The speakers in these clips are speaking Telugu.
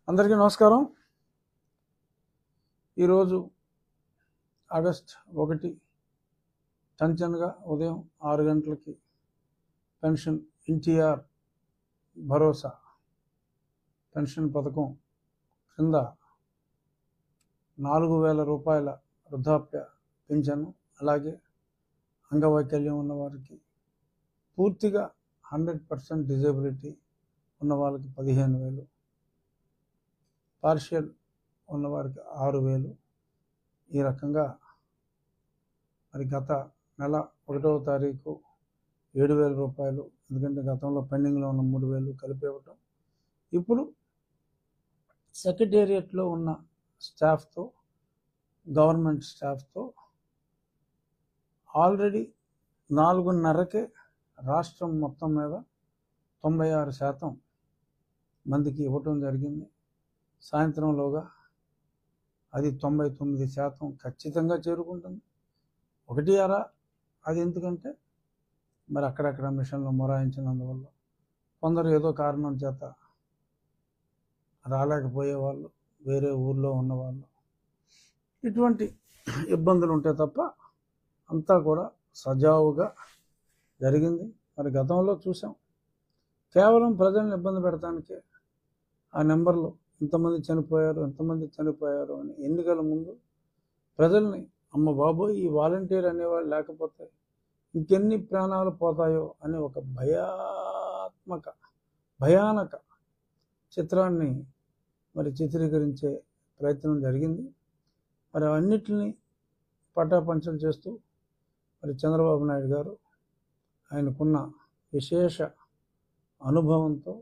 అందరికీ నమస్కారం. ఈరోజు ఆగస్ట్ 1 టంచన్గా ఉదయం 6 గంటలకి పెన్షన్ ఎన్టీఆర్ భరోసా పెన్షన్ పథకం కింద 4,000 రూపాయల వృద్ధాప్య పింఛను, అలాగే అంగవైకల్యం ఉన్న వారికి, పూర్తిగా 100% డిజేబిలిటీ ఉన్న వాళ్ళకి 15,000, పార్షియల్ ఉన్నవారికి 6,000. ఈ రకంగా మరి గత నెల 1వ తారీఖు 7,000 రూపాయలు, ఎందుకంటే గతంలో పెండింగ్లో ఉన్న 3,000 కలిపి ఇవ్వటం. ఇప్పుడు సెక్రటేరియట్లో ఉన్న స్టాఫ్తో, గవర్నమెంట్ స్టాఫ్తో ఆల్రెడీ 4:30కే రాష్ట్రం మొత్తం మీద 96% మందికి ఇవ్వటం జరిగింది. సాయంత్రంలోగా అది 99% ఖచ్చితంగా చేరుకుంటుంది. 1 అది ఎందుకంటే మరి అక్కడక్కడ మిషన్లు మొరాయించినందువల్ల కొందరు ఏదో కారణం చేత రాలేకపోయేవాళ్ళు, వేరే ఊర్లో ఉన్నవాళ్ళు, ఇటువంటి ఇబ్బందులు ఉంటాయి తప్ప అంతా కూడా సజావుగా జరిగింది. మరి గతంలో చూసాం, కేవలం ప్రజలను ఇబ్బంది పెడటానికే ఆ నెంబర్లు ఇంతమంది చనిపోయారు అని ఎన్నికల ముందు ప్రజల్ని, అమ్మ బాబోయ్ ఈ వాలంటీర్ అనేవాళ్ళు లేకపోతే ఇంకెన్ని ప్రాణాలు పోతాయో అని ఒక భయానక చిత్రాన్ని మరి చిత్రీకరించే ప్రయత్నం జరిగింది. మరి అన్నిటిని పటాపంచలు చేస్తూ మరి చంద్రబాబు నాయుడు గారు ఆయనకున్న విశేష అనుభవంతో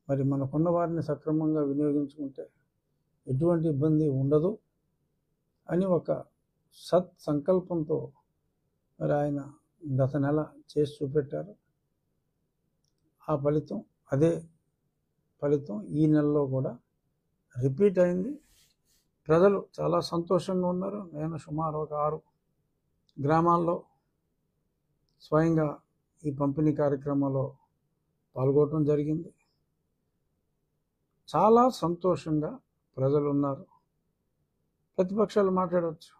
మరి మనకున్న వారిని సక్రమంగా వినియోగించుకుంటే ఎటువంటి ఇబ్బంది ఉండదు అని ఒక సంకల్పంతో మరి ఆయన గత నెల చేసి చూపెట్టారు. ఆ ఫలితం, అదే ఫలితం ఈ నెలలో కూడా రిపీట్ అయింది. ప్రజలు చాలా సంతోషంగా ఉన్నారు. నేను సుమారు ఒక 6 గ్రామాల్లో స్వయంగా ఈ పంపిణీ కార్యక్రమంలో పాల్గొనడం జరిగింది. చాలా సంతోషంగా ప్రజలు ఉన్నారు. ప్రతిపక్షాలు మాట్లాడవచ్చు,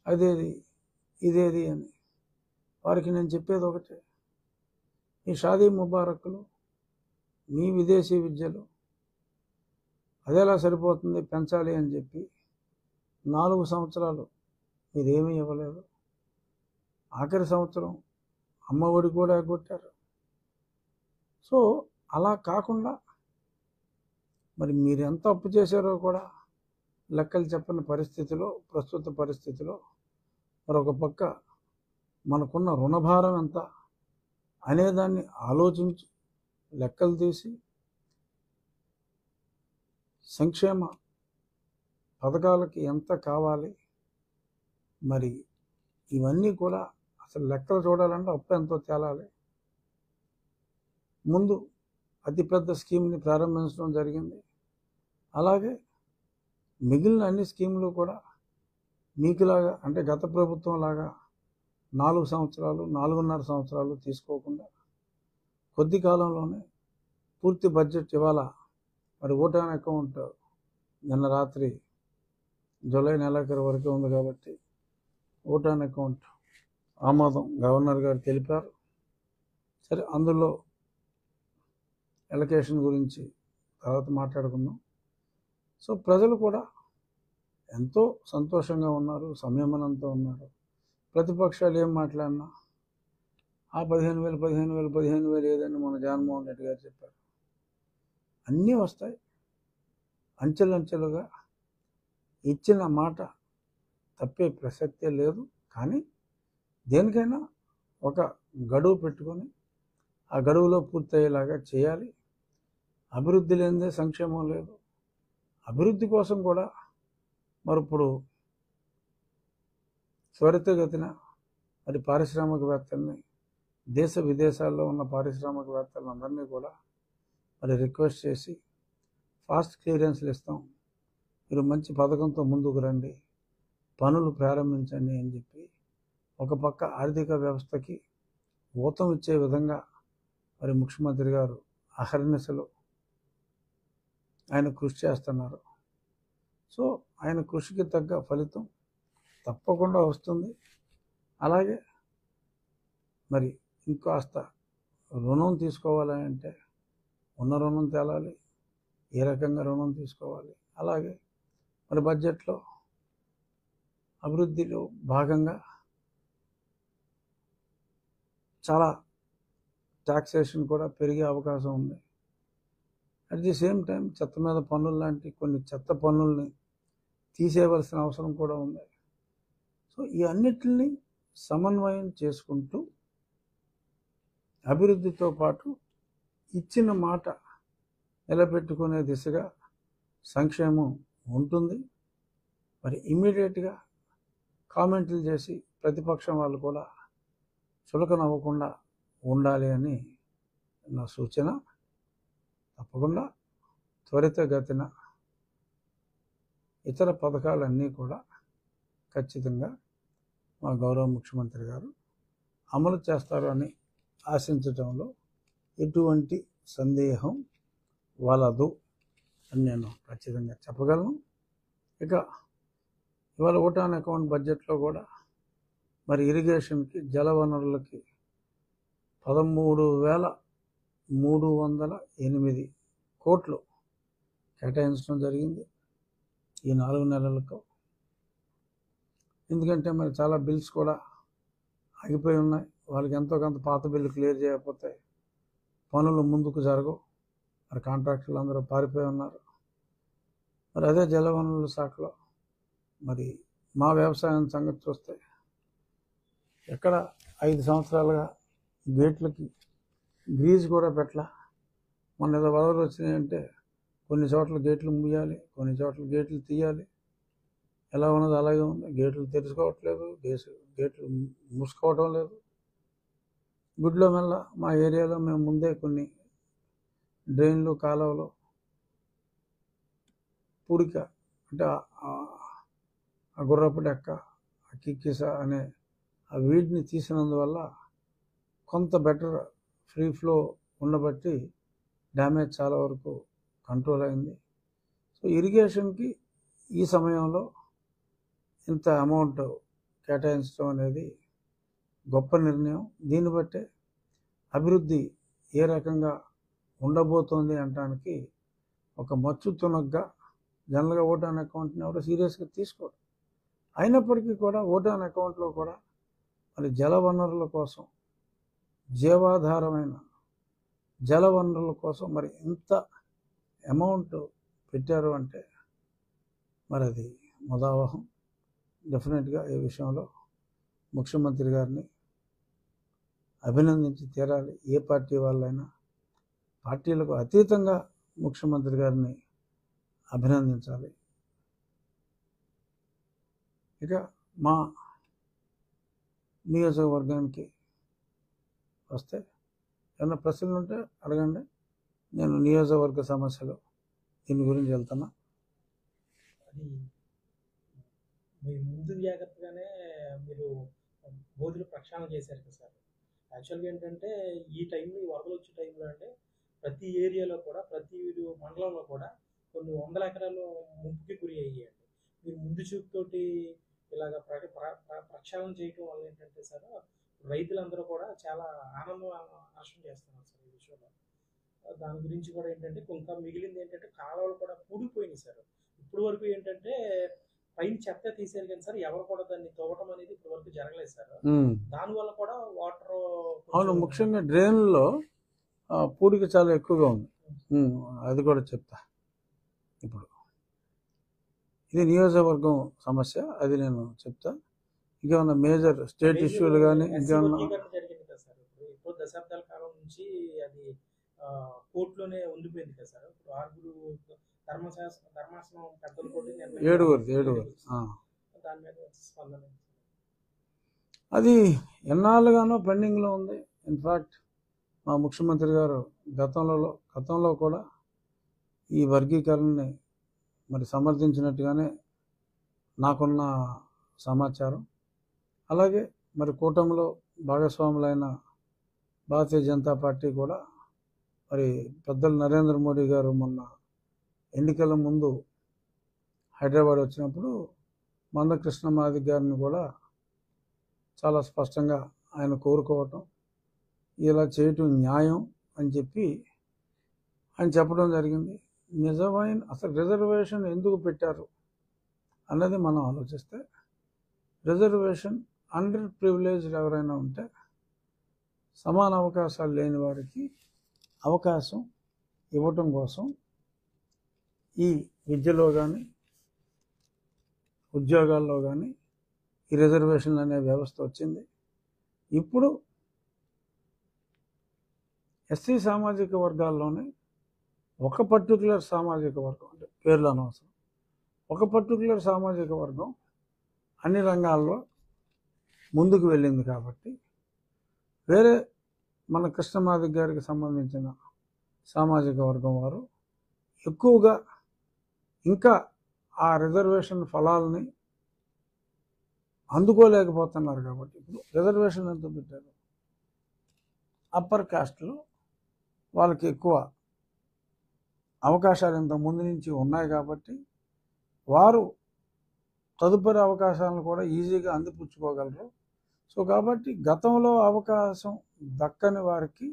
అదేది ఇదేది అని. వారికి నేను చెప్పేది ఒకటే, మీ షాదీ ముబారక్లు, మీ విదేశీ విద్యలు అదేలా సరిపోతుంది, పెంచాలి అని చెప్పి 4 సంవత్సరాలు మీరేమీ ఇవ్వలేదు. ఆఖరి సంవత్సరం అమ్మఒడి కూడా ఎగ్గొట్టారు. సో అలా కాకుండా మరి మీరు ఎంత అప్పు చేశారో కూడా లెక్కలు చెప్పని పరిస్థితిలో, ప్రస్తుత పరిస్థితిలో మరొక పక్క మనకున్న రుణభారం ఎంత అనేదాన్ని ఆలోచించి లెక్కలు తీసి సంక్షేమ పథకాలకి ఎంత కావాలి, మరి ఇవన్నీ కూడా అసలు లెక్కలు చూడాలంటే అప్పు ఎంతో తేలాలి. ముందు అతిపెద్ద స్కీమ్ని ప్రారంభించడం జరిగింది. అలాగే మిగిలిన అన్ని స్కీములు కూడా మీకులాగా, అంటే గత ప్రభుత్వం లాగా 4 సంవత్సరాలు, 4.5 సంవత్సరాలు తీసుకోకుండా కొద్ది కాలంలోనే పూర్తి బడ్జెట్ ఇవాళ మరి ఓటాన్ అకౌంట్ నిన్న రాత్రి జూలై నెలాఖరు వరకు ఉంది కాబట్టి ఓటాన్ అకౌంట్ ఆమోదం గవర్నర్ గారు తెలిపారు. సరే, అందులో ఎలకేషన్ గురించి తర్వాత మాట్లాడుకుందాం. సో ప్రజలు కూడా ఎంతో సంతోషంగా ఉన్నారు, సంయమనంతో ఉన్నారు. ప్రతిపక్షాలు ఏం మాట్లాడినా ఆ 15,000 ఏదని మన జగన్మోహన్ రెడ్డి గారు చెప్పారు. అన్నీ వస్తాయి, అంచెలంచెలుగా ఇచ్చిన మాట తప్పే ప్రసక్తే లేదు. కానీ దేనికైనా ఒక గడువు పెట్టుకొని ఆ గడువులో పూర్తయ్యేలాగా చేయాలి. అభివృద్ధి లేనిదే సంక్షేమం లేదు. అభివృద్ధి కోసం కూడా మరి ఇప్పుడు త్వరితగతిన మరి పారిశ్రామికవేత్తల్ని, దేశ విదేశాల్లో ఉన్న పారిశ్రామికవేత్తలందరినీ కూడా మరి రిక్వెస్ట్ చేసి ఫాస్ట్ క్లియరెన్స్లు ఇస్తాం, మీరు మంచి పథకంతో ముందుకు రండి, పనులు ప్రారంభించండి అని చెప్పి ఒక పక్క ఆర్థిక వ్యవస్థకి ఊతం ఇచ్చే విధంగా మరి ముఖ్యమంత్రి గారు అహర్నిశలు ఆయన కృషి చేస్తున్నారు. సో ఆయన కృషికి తగ్గ ఫలితం తప్పకుండా వస్తుంది. అలాగే మరి ఇంకాస్త రుణం తీసుకోవాలంటే ఉన్న రుణం తేలాలి, ఏ రకంగా రుణం తీసుకోవాలి. అలాగే మరి బడ్జెట్లో అభివృద్ధిలో భాగంగా చాలా ట్యాక్సేషన్ కూడా పెరిగే అవకాశం ఉంది. అట్ ది సేమ్ టైం చెత్త మీద పన్నులు లాంటి కొన్ని చెత్త పన్నుల్ని తీసేయవలసిన అవసరం కూడా ఉంది. సో ఈ అన్నిటిని సమన్వయం చేసుకుంటూ అభివృద్ధితో పాటు ఇచ్చిన మాట నిలబెట్టుకునే దిశగా సంక్షేమం ఉంటుంది. మరి ఇమ్మీడియట్గా కామెంట్లు చేసి ప్రతిపక్షం వాళ్ళు కూడా చులకనవ్వకుండా ఉండాలి అని నా సూచన. తప్పకుండా త్వరితగతిన ఇతర పథకాలన్నీ కూడా ఖచ్చితంగా మా గౌరవ ముఖ్యమంత్రి గారు అమలు చేస్తారు అని ఆశించడంలో ఎటువంటి సందేహం వలదు అని నేను ఖచ్చితంగా చెప్పగలను. ఇక ఇవాళ ఓటాన్ అకౌంట్ బడ్జెట్లో కూడా మరి ఇరిగేషన్కి జలవనరులకి 13,308 కోట్లు కేటాయించడం జరిగింది ఈ 4 నెలలకు. ఎందుకంటే మరి చాలా బిల్స్ కూడా ఆగిపోయి ఉన్నాయి. వాళ్ళకి ఎంతో కొంత పాత బిల్లు క్లియర్ చేయకపోతే పనులు ముందుకు జరగవు. మరి కాంట్రాక్టర్లు అందరూ పారిపోయి ఉన్నారు. మరి అదే జలవనరుల శాఖలో మరి మా వ్యవసాయం సంగతి చూస్తే ఎక్కడ 5 సంవత్సరాలుగా గేట్లకి గ్రీజ్ కూడా పెట్టలా. మొన్న ఏదో వరదలు వచ్చినాయంటే కొన్ని చోట్ల గేట్లు ముయ్యాలి, కొన్ని చోట్ల గేట్లు తీయాలి. ఎలా ఉన్నది అలాగే ఉంది. గేట్లు తెరుచుకోవట్లేదు, గేట్లు మూసుకోవటం లేదు. గుడ్లో మెల్ల మా ఏరియాలో మేము ముందే కొన్ని డ్రైన్లు, కాలువలు పూడిక అంటే ఆ గుర్రపు డెక్క, ఆ కిక్కిస అనే ఆ వీటిని తీసినందువల్ల కొంత బెటర్ ఫ్రీ ఫ్లో ఉండబట్టి డ్యామేజ్ చాలా వరకు కంట్రోల్ అయింది. సో ఇరిగేషన్కి ఈ సమయంలో ఇంత అమౌంట్ కేటాయించడం అనేది గొప్ప నిర్ణయం. దీన్ని బట్టే అభివృద్ధి ఏ రకంగా ఉండబోతోంది అనడానికి ఒక మచ్చు తునగ్గా జనరల్గా ఓటాన్ అకౌంట్ని ఎవరు సీరియస్గా తీసుకోరు. అయినప్పటికీ కూడా ఓటాన్ అకౌంట్లో కూడా మరి జలవనరుల కోసం, జీవాధారమైన జలవనరుల కోసం మరి ఇంత అమౌంట్ పెట్టారు అంటే మరి అది ముదావహం. డెఫినెట్గా ఈ విషయంలో ముఖ్యమంత్రి గారిని అభినందించి తీరాలి. ఏ పార్టీ వాళ్ళైనా పార్టీలకు అతీతంగా ముఖ్యమంత్రి గారిని అభినందించాలి. ఇక మా నియోజకవర్గానికి వస్తే ఏమైనా ప్రశ్నలు ఉంటే అడగండి. నేను నియోజకవర్గ సమస్యలు దీని గురించి వెళ్తున్నా. అది మీ ముందు జాగ్రత్తగానే మీరు బోధులు ప్రక్షాళన చేశారు కదా సార్. యాక్చువల్గా ఏంటంటే ఈ టైంలో, ఈ వరదలు వచ్చే టైంలో అంటే ప్రతి ఏరియాలో కూడా, ప్రతి మండలంలో కూడా కొన్ని 100 ఎకరాలు ముంపుకి గురి అయ్యాయండి. మీరు ముందు చూపుతోటి ఇలాగ ప్రక్షాళన చేయటం వల్ల ఏంటంటే సార్ రైతులందరూ కూడా చాలా ఆనందం నష్టం చేస్తున్నారు సార్ ఈ విషయంలో. దాని గురించి కూడా ఏంటంటే ఇంకా మిగిలింది ఏంటంటే కాలువలు కూడా పూడిపోయినాయి సార్. ఇప్పుడు వరకు ఏంటంటే పైన చెత్త తీసేది కానీ సార్ ఎవరు కూడా దాన్ని తవ్వటం అనేది ఇప్పుడు వరకు జరగలేదు సార్. దానివల్ల కూడా వాటర్ అవును, ముఖ్యంగా డ్రైన్లో పూడిక చాలా ఎక్కువగా ఉంది. అది కూడా చెప్తా. ఇప్పుడు ఇది నియోజకవర్గం సమస్య, అది నేను చెప్తా. ఇంకేమన్నా మేజర్ స్టేట్ ఇష్యూలు కానీ ఇంకేమన్నా జరిగింది కదా సార్. ఇప్పుడు దశాబ్దాల కాలం నుంచి అది కోర్టులోనే ఉండిపోయింది కదా సార్. ఇప్పుడు 6 ధర్మాసనం పెద్దలు కూడా 7 దాని మీద స్పందన అది ఎన్నాళ్ళుగానో పెండింగ్లో ఉంది. ఇన్ఫ్యాక్ట్ మా ముఖ్యమంత్రి గారు గతంలో కూడా ఈ వర్గీకరణని మరి సమర్థించినట్టుగానే నాకున్న సమాచారం. అలాగే మరి కూటమిలో భాగస్వాములైన భారతీయ జనతా పార్టీ కూడా మరి పెద్దలు నరేంద్ర మోడీ గారు మొన్న ఎన్నికల ముందు హైదరాబాద్ వచ్చినప్పుడు మందకృష్ణ మాదిగ గారిని కూడా చాలా స్పష్టంగా ఆయన కోరుకోవటం, ఇలా చేయటం న్యాయం అని చెప్పి ఆయన చెప్పడం జరిగింది. నిజమైన అసలు రిజర్వేషన్ ఎందుకు పెట్టారు అన్నది మనం ఆలోచిస్తే, రిజర్వేషన్ అండర్ ప్రివిలేజ్డ్ ఎవరైనా ఉంటే సమాన అవకాశాలు లేని వారికి అవకాశం ఇవ్వటం కోసం ఈ విద్యలో కానీ ఉద్యోగాల్లో కానీ ఈ రిజర్వేషన్లు అనే వ్యవస్థ వచ్చింది. ఇప్పుడు ఎస్సీ సామాజిక వర్గాల్లోనే ఒక పర్టికులర్ సామాజిక వర్గం, అంటే పేర్లు అనవసరం, ఒక పర్టికులర్ సామాజిక వర్గం అన్ని రంగాల్లో ముందుకు వెళ్ళింది కాబట్టి వేరే మన కృష్ణ మాదిగ గారికి సంబంధించిన సామాజిక వర్గం వారు ఎక్కువగా ఇంకా ఆ రిజర్వేషన్ ఫలాలని అందుకోలేకపోతున్నారు. కాబట్టి ఇప్పుడు రిజర్వేషన్ ఎంత పెట్టారు, అప్పర్ కాస్ట్లో వాళ్ళకి ఎక్కువ అవకాశాలు ఇంత ముందు నుంచి ఉన్నాయి కాబట్టి వారు తదుపరి అవకాశాలను కూడా ఈజీగా అందిపుచ్చుకోగలరు. సో కాబట్టి గతంలో అవకాశం దక్కని వారికి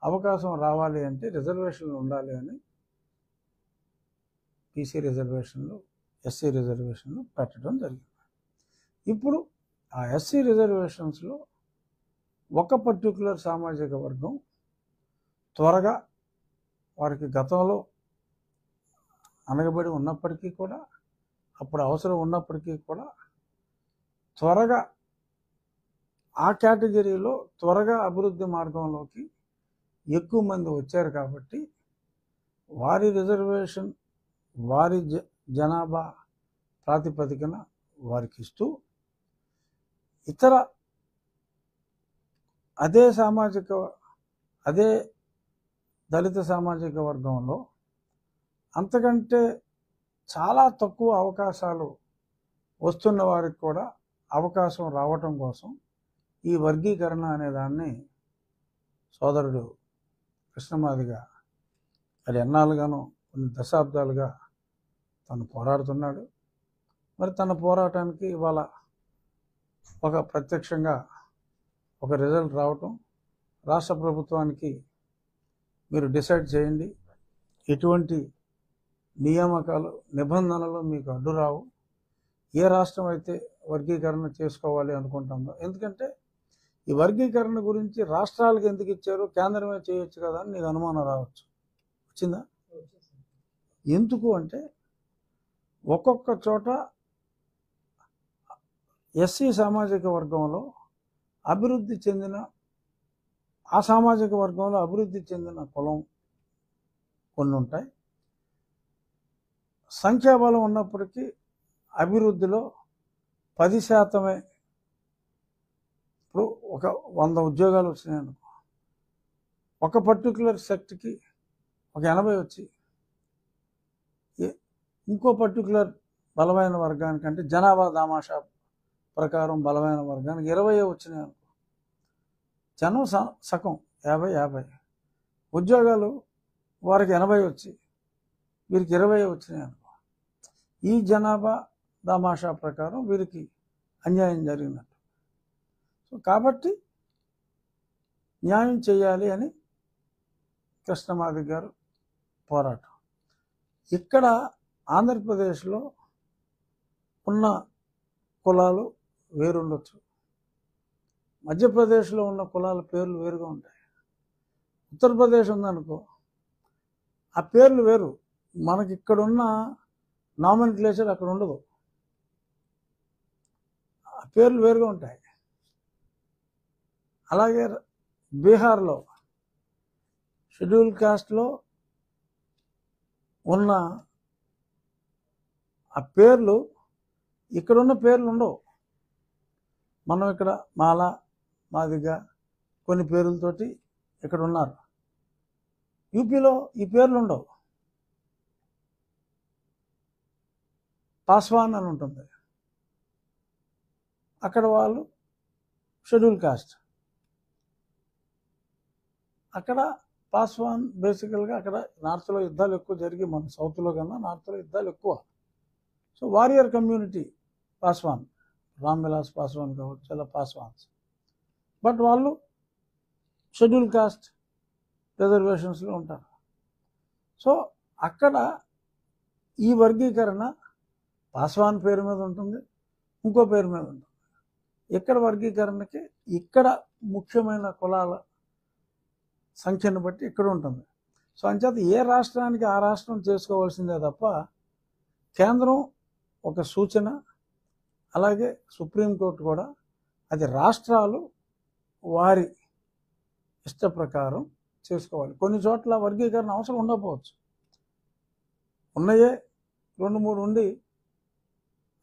అవకాశం రావాలి అంటే రిజర్వేషన్లు ఉండాలి అని బీసీ రిజర్వేషన్లు, ఎస్సీ రిజర్వేషన్లు పెట్టడం జరిగింది. ఇప్పుడు ఆ ఎస్సీ రిజర్వేషన్స్లో ఒక పర్టికులర్ సామాజిక వర్గం త్వరగా వారికి గతంలో అనగబడి ఉన్నప్పటికీ కూడా, అప్పుడు అవసరం ఉన్నప్పటికీ కూడా త్వరగా ఆ కేటగిరీలో త్వరగా అభివృద్ధి మార్గంలోకి ఎక్కువ మంది వచ్చారు కాబట్టి వారి రిజర్వేషన్ వారి జనాభా ప్రాతిపదికన వారికి ఇస్తూ, ఇతర అదే దళిత సామాజిక వర్గంలో అంతకంటే చాలా తక్కువ అవకాశాలు వస్తున్న వారికి కూడా అవకాశం రావటం కోసం ఈ వర్గీకరణ అనే దాన్ని సోదరుడు కృష్ణ మాదిగ అది ఎన్నాళ్ళుగానో కొన్ని దశాబ్దాలుగా తను పోరాడుతున్నాడు. మరి తన పోరాటానికి ఇవాళ ఒక ప్రత్యక్షంగా ఒక రిజల్ట్ రావటం, రాష్ట్ర ప్రభుత్వానికి మీరు డిసైడ్ చేయండి, ఎటువంటి నియామకాలు నిబంధనలు మీకు అడ్డు రావు, ఏ రాష్ట్రం అయితే వర్గీకరణ చేసుకోవాలి అనుకుంటుందో. ఎందుకంటే ఈ వర్గీకరణ గురించి రాష్ట్రాలకు ఎందుకు ఇచ్చారు, కేంద్రమే చేయొచ్చు కదా అని నీకు అనుమానం రావచ్చు. వచ్చిందా? ఎందుకు అంటే ఒక్కొక్క చోట ఎస్సీ సామాజిక వర్గంలో అభివృద్ధి చెందిన ఆ సామాజిక వర్గంలో అభివృద్ధి చెందిన కులం కొన్ని ఉంటాయి. సంఖ్యాబలం ఉన్నప్పటికీ అభివృద్ధిలో 10%. ఇప్పుడు ఒక 100 ఉద్యోగాలు వచ్చినాయి అనుకో, ఒక పర్టికులర్ సెక్ట్కి ఒక 80 వచ్చి ఇంకో పర్టికులర్ బలమైన వర్గానికి, అంటే జనాభా దామాషా ప్రకారం బలమైన వర్గానికి 20 వచ్చినాయి అనుకో, జనం సగం 50 ఉద్యోగాలు వారికి 80 వచ్చి వీరికి 20 వచ్చినాయి అనుకో, ఈ జనాభా దామాషా ప్రకారం వీరికి అన్యాయం జరిగినట్టు. సో కాబట్టి న్యాయం చేయాలి అని కృష్ణ మాదిగ గారు పోరాటం. ఇక్కడ ఆంధ్రప్రదేశ్లో ఉన్న కులాలు వేరుండొచ్చు, మధ్యప్రదేశ్లో ఉన్న కులాల పేర్లు వేరుగా ఉంటాయి, ఉత్తరప్రదేశ్ ఉందనుకో ఆ పేర్లు వేరు, మనకి ఇక్కడున్న నామినిక్లేచర్ అక్కడ ఉండదు, ఆ పేర్లు వేరుగా ఉంటాయి. అలాగే బీహార్లో షెడ్యూల్ కాస్ట్లో ఉన్న ఆ పేర్లు ఇక్కడున్న పేర్లు ఉండవు. మనం ఇక్కడ మాల, మాదిగ కొన్ని పేర్లతోటి ఇక్కడ ఉన్నారు. యూపీలో ఈ పేర్లు ఉండవు. పాస్వాన్ అని ఉంటుంది, అక్కడ వాళ్ళు షెడ్యూల్ కాస్ట్. అక్కడ పాస్వాన్ బేసికల్గా అక్కడ నార్త్లో యుద్ధాలు ఎక్కువ జరిగి మన సౌత్లో కన్నా నార్త్లో యుద్ధాలు ఎక్కువ. So warrior community Paswan, Ram Vilas Paswan కావచ్చు, అలా పాస్వాన్స్. బట్ వాళ్ళు షెడ్యూల్ కాస్ట్ రిజర్వేషన్స్లో ఉంటారు. సో అక్కడ ఈ వర్గీకరణ పాస్వాన్ పేరు మీద ఉంటుంది, ఇంకో పేరు మీద ఉంటుంది. ఇక్కడ వర్గీకరణకి ఇక్కడ ముఖ్యమైన కులాల సంఖ్యను బట్టి ఇక్కడ ఉంటుంది. సో అంచేత ఏ రాష్ట్రానికి ఆ రాష్ట్రం చేసుకోవాల్సిందే తప్ప కేంద్రం ఒక సూచన, అలాగే సుప్రీంకోర్టు కూడా అది రాష్ట్రాలు వారి ఇష్ట ప్రకారం చేసుకోవాలి. కొన్ని చోట్ల వర్గీకరణ అవసరం ఉండకపోవచ్చు, ఉన్నాయే 2-3 ఉండి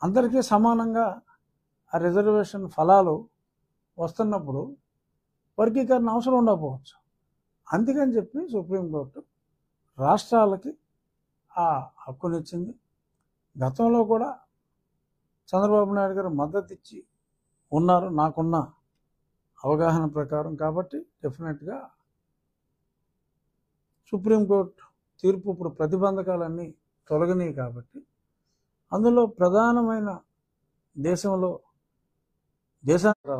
అందరికీ సమానంగా ఆ రిజర్వేషన్ ఫలాలు వస్తున్నప్పుడు వర్గీకరణ అవసరం ఉండకపోవచ్చు. అందుకని చెప్పి సుప్రీంకోర్టు రాష్ట్రాలకి ఆ హక్కునిచ్చింది. గతంలో కూడా చంద్రబాబు నాయుడు గారు మద్దతు ఇచ్చి ఉన్నారు నాకున్న అవగాహన ప్రకారం. కాబట్టి డెఫినెట్గా సుప్రీంకోర్టు తీర్పు ఇప్పుడు ప్రతిబంధకాలన్నీ తొలగినాయి. కాబట్టి అందులో ప్రధానమైన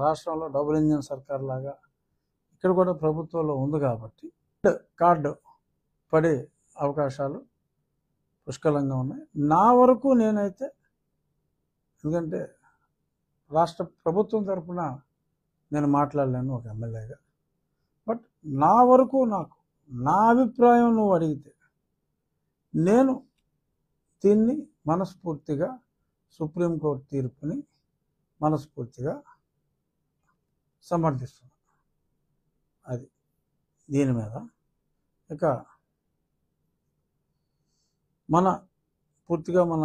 రాష్ట్రంలో డబుల్ ఇంజిన్ సర్కార్ లాగా ఇక్కడ కూడా ప్రభుత్వంలో ఉంది. కాబట్టి కార్డు పడే అవకాశాలు పుష్కలంగా ఉన్నాయి. నా వరకు నేనైతే, ఎందుకంటే రాష్ట్ర ప్రభుత్వం తరఫున నేను మాట్లాడలేను ఒక ఎమ్మెల్యేగా, బట్ నా వరకు నా అభిప్రాయం నువ్వు అడిగితే నేను దీన్ని మనస్ఫూర్తిగా సుప్రీంకోర్టు తీర్పుని మనస్ఫూర్తిగా సమర్థిస్తున్నాను. అది దీని మీద. ఇక పూర్తిగా మన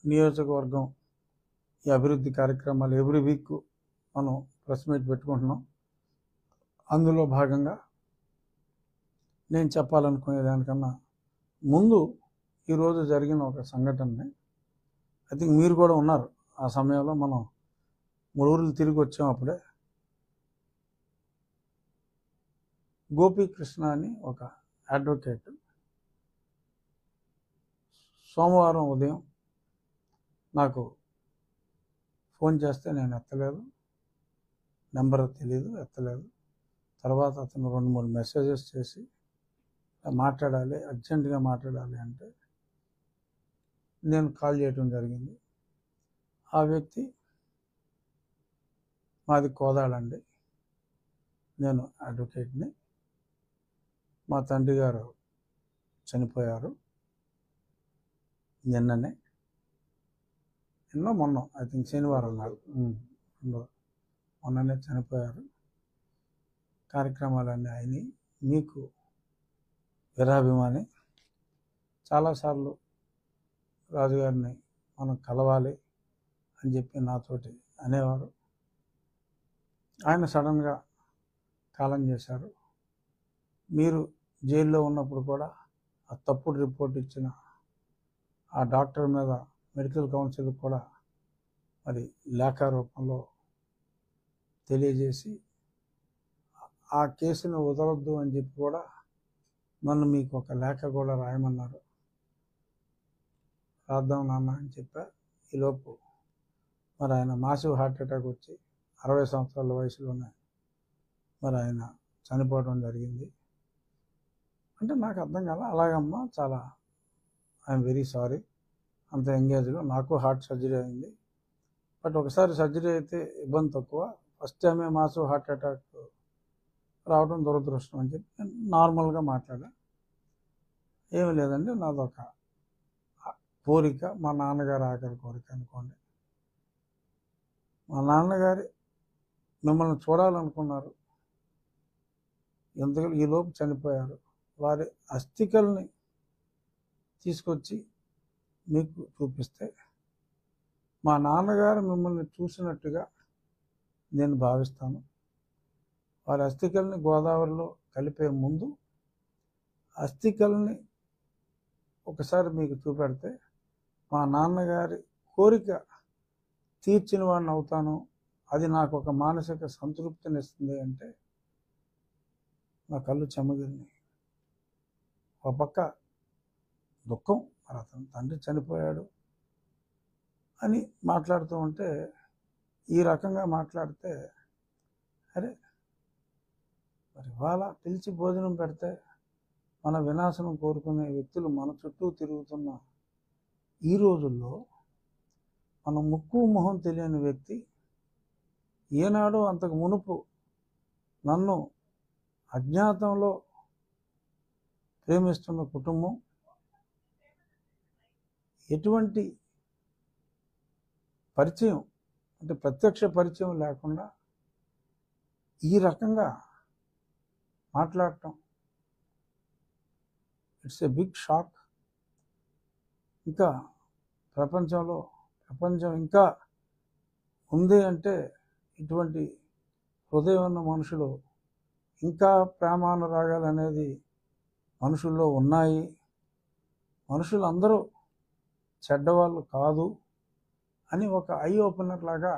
నియోజకవర్గం ఈ అభివృద్ధి కార్యక్రమాలు ఎవ్రీ వీక్ మనం ప్రెస్ మీట్ పెట్టుకుంటున్నాం. అందులో భాగంగా నేను చెప్పాలనుకునే దానికన్నా ముందు ఈరోజు జరిగిన ఒక సంఘటనని, ఐ థింక్ మీరు కూడా ఉన్నారు ఆ సమయంలో, మనం 3 ఊర్లు తిరిగి వచ్చాం. అప్పుడే గోపీకృష్ణ అని ఒక అడ్వకేట్ సోమవారం ఉదయం నాకు ఫోన్ చేస్తే నేను ఎత్తలేదు, నెంబర్ తెలియదు, ఎత్తలేదు. తర్వాత అతను 2-3 మెసేజెస్ చేసి మాట్లాడాలి, అర్జెంటుగా మాట్లాడాలి అంటే నేను కాల్ చేయడం జరిగింది. ఆ వ్యక్తి మాది కోదాడండి, నేను అడ్వకేట్ని, మా తండ్రి గారు చనిపోయారు నిన్ననే, మొన్న ఐ థింక్ శనివారం నాడు మొన్ననే చనిపోయారు. కార్యక్రమాలన్నీ అయినాయి. మీకు వీరాభిమాని, చాలాసార్లు రాజుగారిని మనం కలవాలి అని చెప్పి నాతోటి అనేవారు. ఆయన సడన్గా కాలం చేశారు. మీరు జైల్లో ఉన్నప్పుడు కూడా ఆ తప్పుడు రిపోర్ట్ ఇచ్చిన ఆ డాక్టర్ మీద మెడికల్ కౌన్సిల్ కూడా మరి లేఖ రూపంలో తెలియజేసి ఆ కేసును వదలొద్దు అని చెప్పి కూడా నన్ను మీకు ఒక లేఖ కూడా రాయమన్నారు. రాద్దాం నాన్న అని చెప్పా. ఈలోపు మరి ఆయన మాసివ్ హార్ట్ అటాక్ వచ్చి 60 సంవత్సరాల వయసులోనే మరి ఆయన చనిపోవడం జరిగింది. అంటే నాకు అర్థం కాల. అలాగమ్మా, చాలా ఐఎమ్ వెరీ సారీ, అంత ఎంగేజ్లో నాకు హార్ట్ సర్జరీ అయింది. బట్ ఒకసారి సర్జరీ అయితే ఇబ్బంది తక్కువ, ఫస్ట్ టైమే మాసివ్ హార్ట్ అటాక్ రావడం దురదృష్టం అని చెప్పి నేను నార్మల్గా మాట్లాడా. ఏమీ లేదండి, నాదొక కోరిక, మా నాన్నగారి ఆఖరి కోరిక అనుకోండి. మా నాన్నగారి మిమ్మల్ని చూడాలనుకున్నారు, ఎందుకంటే ఈలోపు చనిపోయారు. వారి అస్థికల్ని తీసుకొచ్చి మీకు చూపిస్తే మా నాన్నగారు మిమ్మల్ని చూసినట్టుగా నేను భావిస్తాను. వారి అస్థికల్ని గోదావరిలో కలిపే ముందు అస్థికల్ని ఒకసారి మీకు చూపెడితే మా నాన్నగారి కోరిక తీర్చిన వాడిని అవుతాను, అది నాకు ఒక మానసిక సంతృప్తిని ఇస్తుంది అంటే నా కళ్ళు చెమ్మగిలినాయి. ఒక పక్క దుఃఖం, మరి అతని తండ్రి చనిపోయాడు అని మాట్లాడుతూ ఉంటే, ఈ రకంగా మాట్లాడితే అరే మరి ఇవాళ పిలిచి భోజనం పెడితే మన వినాశనం కోరుకునే వ్యక్తులు మన చుట్టూ తిరుగుతున్న ఈ రోజుల్లో మన ముక్కు మొహం తెలియని వ్యక్తి ఏనాడో అంతకు మునుపు నన్ను అజ్ఞాతంలో ప్రేమిస్తున్న కుటుంబం ఎటువంటి పరిచయం అంటే ప్రత్యక్ష పరిచయం లేకుండా ఈ రకంగా మాట్లాడటం, ఇట్స్ ఏ బిగ్ షాక్. ఇంకా ప్రపంచం ఇంకా ఉంది అంటే ఇటువంటి హృదయం ఉన్న మనుషులు, ఇంకా ప్రేమానురాగాలు అనేది మనుషుల్లో ఉన్నాయి. మనుషులందరూ చెడ్డవాళ్ళు కాదు అని ఒక ఐ ఓపెనర్ లాగా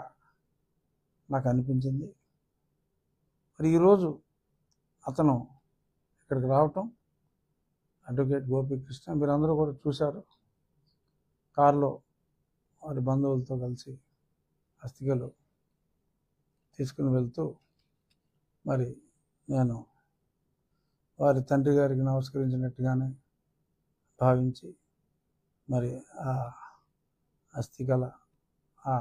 నాకు అనిపించింది. మరి ఈరోజు అతను ఇక్కడికి రావటం, అడ్వకేట్ గోపీకృష్ణ మీరందరూ కూడా చూశారు. కారులో వారి బంధువులతో కలిసి అస్థికలు తీసుకుని వెళ్తూ మరి నేను వారి తండ్రి గారికి నమస్కరించినట్టుగానే భావించి మరి ఆ అస్థికల ఆ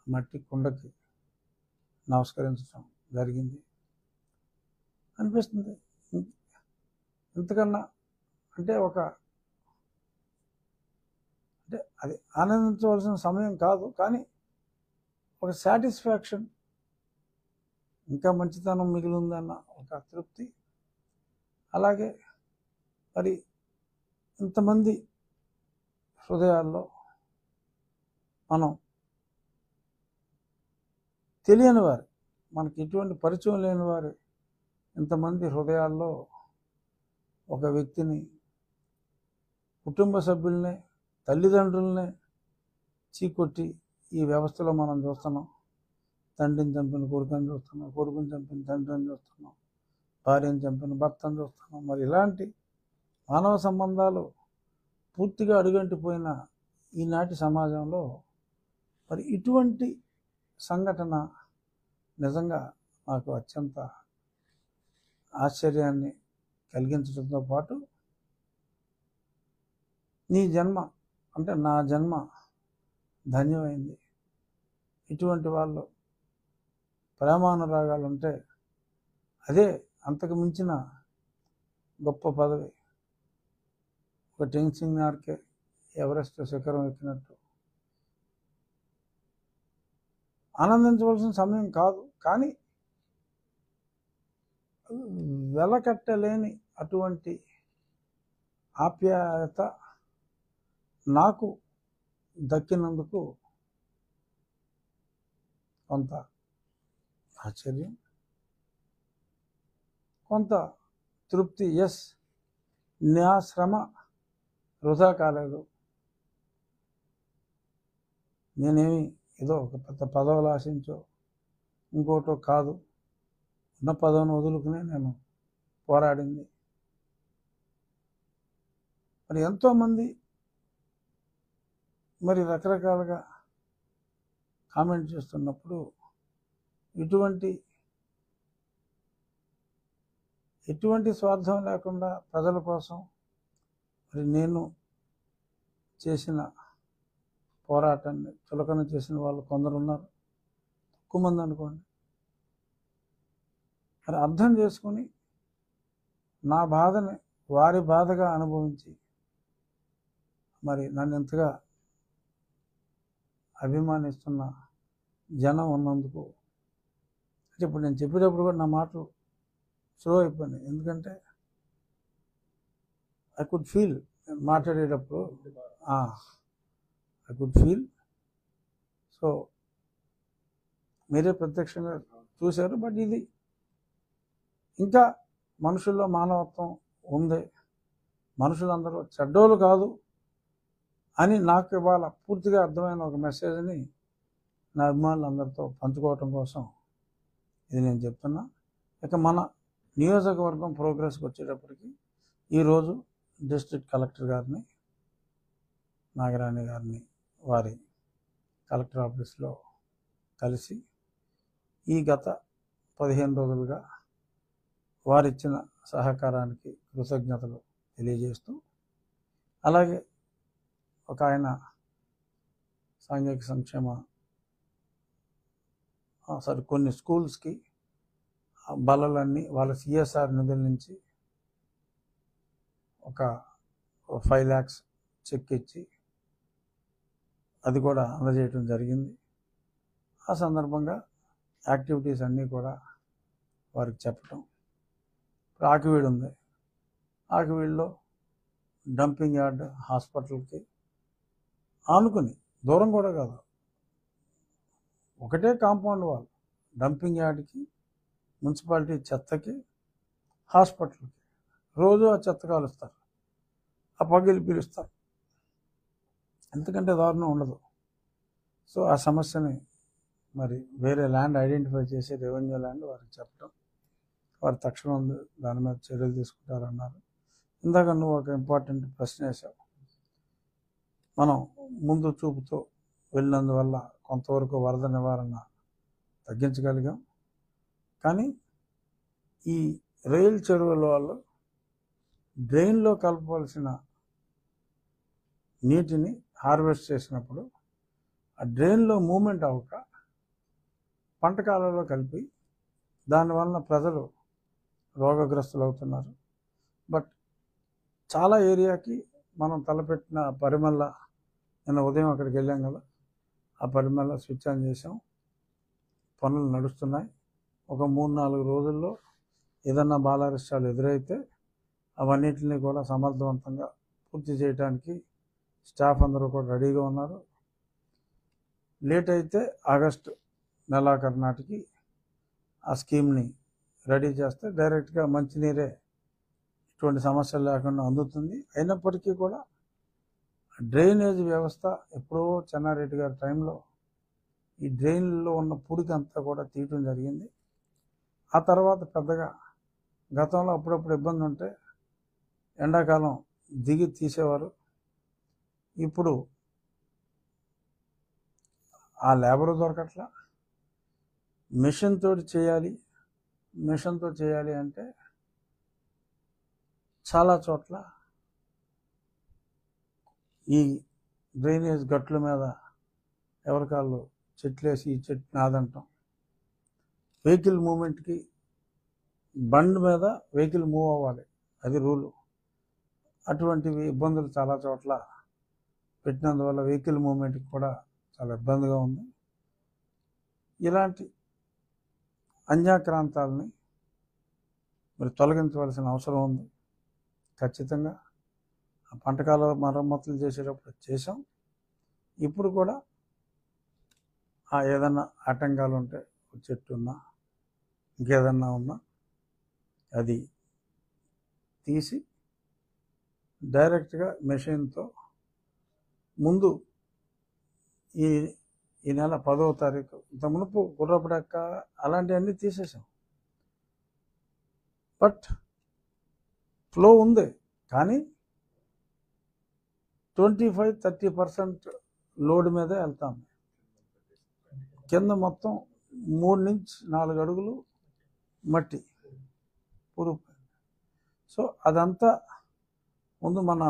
మట్టి కుండకి నమస్కరించడం జరిగింది. అనిపిస్తుంది ఇంతకన్నా అంటే అంటే అది ఆనందించవలసిన సమయం కాదు, కానీ ఒక సాటిస్ఫాక్షన్, ఇంకా మంచితనం మిగిలి ఉందన్న ఒక తృప్తి. అలాగే మరి ఇంతమంది హృదయాల్లో మనం తెలియని వారు, మనకి ఎటువంటి పరిచయం లేని వారు ఇంతమంది హృదయాల్లో ఒక వ్యక్తిని, కుటుంబ సభ్యుల్నే, తల్లిదండ్రులనే చీకొట్టి ఈ వ్యవస్థలో మనం చూస్తున్నాం. తండ్రిని చంపిన కొడుకుని చూస్తున్నాం, కొడుకుని చంపిన తండ్రిని చూస్తున్నాం, భార్యను చంపిన భర్తను చూస్తున్నాం. మరి ఇలాంటి మానవ సంబంధాలు పూర్తిగా అడుగంటిపోయిన ఈనాటి సమాజంలో మరి ఇటువంటి సంఘటన నిజంగా నాకు అత్యంత ఆశ్చర్యాన్ని కలిగించడంతో పాటు నీ జన్మ అంటే నా జన్మ ధన్యమైంది. ఇటువంటి వాళ్ళు ప్రేమానురాగాలు ఉంటే అదే అంతకు మించిన గొప్ప పదవి. ఒక టెన్సింగ్ నార్కే ఎవరెస్ట్ శిఖరం ఎక్కినట్టు ఆనందించవలసిన సమయం కాదు, కానీ వెలకట్టలేని అటువంటి ఆప్యాయత నాకు దక్కినందుకు కొంత ఆశ్చర్యం, కొంత తృప్తి. ఎస్, నా శ్రమ వృధా కాలేదు. నేనేమి ఏదో ఒక పెద్ద పదవులు ఆశించో ఇంకోటో కాదు, ఉన్న పదవిని వదులుకునే నేను పోరాడింది. మరి ఎంతోమంది మరి రకరకాలుగా కామెంట్ చేస్తున్నప్పుడు ఎటువంటి స్వార్థం లేకుండా ప్రజల కోసం మరి నేను చేసిన పోరాటాన్ని చులకన చేసిన వాళ్ళు కొందరు ఉన్నారు, తక్కువ మంది అనుకోండి. మరి అర్థం చేసుకుని నా బాధని వారి బాధగా అనుభవించి మరి నన్ను ఎంతగా అభిమానిస్తున్న జనం ఉన్నందుకు, అంటే ఇప్పుడు నేను చెప్పేటప్పుడు కూడా నా మాటలు స్లో అయిపోయినాయి. ఎందుకంటే ఐ కుడ్ ఫీల్ మాట్లాడేటప్పుడు ఐ కుడ్ ఫీల్. సో మీరే ప్రత్యక్షంగా చూశారు. బట్ ఇది ఇంకా మనుషుల్లో మానవత్వం ఉంది, మనుషులందరూ చెడ్డోళ్ళు కాదు అని నాకు ఇవాళ పూర్తిగా అర్థమైన ఒక మెసేజ్ని నా అభిమానులందరితో పంచుకోవటం కోసం ఇది నేను చెప్తున్నా. ఇక మన నియోజకవర్గం ప్రోగ్రెస్కి వచ్చేటప్పటికి ఈరోజు డిస్ట్రిక్ట్ కలెక్టర్ గారిని, నాగరాణి గారిని వారి కలెక్టర్ ఆఫీస్లో కలిసి ఈ గత 15 రోజులుగా వారిచ్చిన సహకారానికి కృతజ్ఞతలు తెలియజేస్తూ, అలాగే ఒక ఆయన సాంఘిక సంక్షేమ కొన్ని స్కూల్స్కి బల్లలన్నీ వాళ్ళ సిఎస్ఆర్ నిధుల నుంచి ఒక 5 lakhs చెక్ ఇచ్చి అది కూడా అందజేయటం జరిగింది. ఆ సందర్భంగా యాక్టివిటీస్ అన్నీ కూడా వారికి చెప్పటం. ఆకివీడు ఉంది, ఆకివీడులో డంపింగ్ యార్డ్ హాస్పిటల్కి ఆనుకుని, దూరం కూడా కాదు, ఒకటే కాంపౌండ్ వాళ్ళు, డంపింగ్ యార్డ్కి, మున్సిపాలిటీ చెత్తకి, హాస్పిటల్కి రోజు ఆ చెత్త కాలుస్తారు, ఆ పగిలి పిలుస్తారు, ఎందుకంటే దారుణం ఉండదు. సో ఆ సమస్యని మరి వేరే ల్యాండ్ ఐడెంటిఫై చేసి రెవెన్యూ ల్యాండ్ వారికి చెప్పడం, వారు తక్షణం దాని మీద చర్యలు తీసుకుంటారన్నారు. ఇందాక నువ్వు ఒక ఇంపార్టెంట్ ప్రశ్న వేసావు. మనం ముందు చూపుతో వెళ్ళినందువల్ల కొంతవరకు వరద నివారణ తగ్గించగలిగాం. కానీ ఈ రైలు చెరువుల వాళ్ళు డ్రైన్లో కలపవలసిన నీటిని హార్వెస్ట్ చేసినప్పుడు ఆ డ్రైన్లో మూమెంట్ అవ్వక పంట కాలంలో కలిపి దానివల్ల ప్రజలు రోగగ్రస్తులు అవుతున్నారు. బట్ చాలా ఏరియాకి మనం తలపెట్టిన పరిమళ, నిన్న ఉదయం అక్కడికి వెళ్ళాం కదా, ఆ పరిమళ స్విచ్ ఆన్ చేసాం, పనులు నడుస్తున్నాయి. ఒక 3-4 రోజుల్లో ఏదన్నా బాలారిష్టాలు ఎదురైతే అవన్నిటిని కూడా సమర్థవంతంగా పూర్తి చేయడానికి స్టాఫ్ అందరూ కూడా రెడీగా ఉన్నారు. లేట్ అయితే ఆగస్టు నెలాఖరు నాటికి ఆ స్కీమ్ని రెడీ చేస్తే డైరెక్ట్గా మంచినీరే ఇటువంటి సమస్యలు లేకుండా అందుతుంది. అయినప్పటికీ కూడా డ్రైనేజ్ వ్యవస్థ ఎప్పుడో చెన్నారెడ్డి గారి టైంలో ఈ డ్రైన్లో ఉన్న పుడికి అంతా కూడా తీయటం జరిగింది. ఆ తర్వాత పెద్దగా గతంలో అప్పుడప్పుడు ఇబ్బంది ఉంటే ఎండాకాలం దిగి తీసేవారు. ఇప్పుడు ఆ లేబరు దొరకట్లా, మిషన్తో చేయాలి అంటే చాలా చోట్ల ఈ డ్రైనేజ్ గట్ల మీద ఎవరికాళ్ళు చెట్లేసి ఈ చెట్టు నాదంటాం. వెహికల్ మూమెంట్కి బండ్ మీద వెహికల్ మూవ్ అవ్వాలి, అది రూలు. అటువంటివి ఇబ్బందులు చాలా చోట్ల పెట్టినందువల్ల వెహికల్ మూమెంట్కి కూడా చాలా ఇబ్బందిగా ఉంది. ఇలాంటి అన్యాక్రాంతాలని మరి తొలగించవలసిన అవసరం ఉంది. ఖచ్చితంగా ఆ పంటకాల మరమ్మతులు చేసేటప్పుడు చేసాం. ఇప్పుడు కూడా ఆ ఏదన్నా ఆటంకాలు ఉంటే, చెట్టు ఉన్నా ఇంకేదన్నా ఉన్నా అది తీసి డైరెక్ట్గా మెషిన్తో ముందు ఈ నెల 10వ తారీఖు ఇంత మునుపు గుర్రపడక్క అలాంటివన్నీ తీసేసాం. బట్ ఫ్లో ఉంది, కానీ 25-30% లోడ్ మీదే వెళ్తాం. కింద మొత్తం 3-4 అడుగులు మట్టి పురుగు. సో అదంతా ముందు మన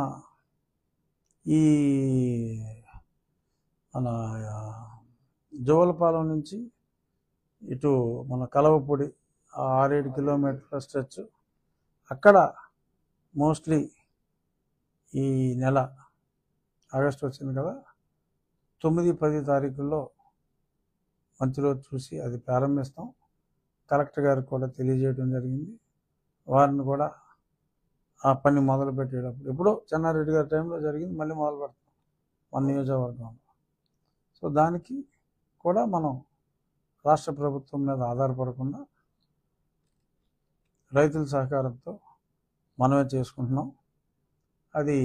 జోలపాలెం నుంచి ఇటు మన కలవపూడి 6-7 కిలోమీటర్ల స్ట్రెచ్, అక్కడ మోస్ట్లీ ఈ నెల ఆగస్టు వచ్చింది కదా, 9-10 తారీఖుల్లో మంచి రోజు చూసి అది ప్రారంభిస్తాం. కలెక్టర్ గారికి కూడా తెలియజేయడం జరిగింది. వారిని కూడా ఆ పని మొదలు పెట్టేటప్పుడు ఎప్పుడో చెన్నారెడ్డి గారి టైంలో జరిగింది, మళ్ళీ మొదలు పెడతాం మన నియోజకవర్గంలో. సో దానికి కూడా మనం రాష్ట్ర ప్రభుత్వం మీద ఆధారపడకుండా రైతుల సహకారంతో మనమే చేసుకుంటున్నాం. అది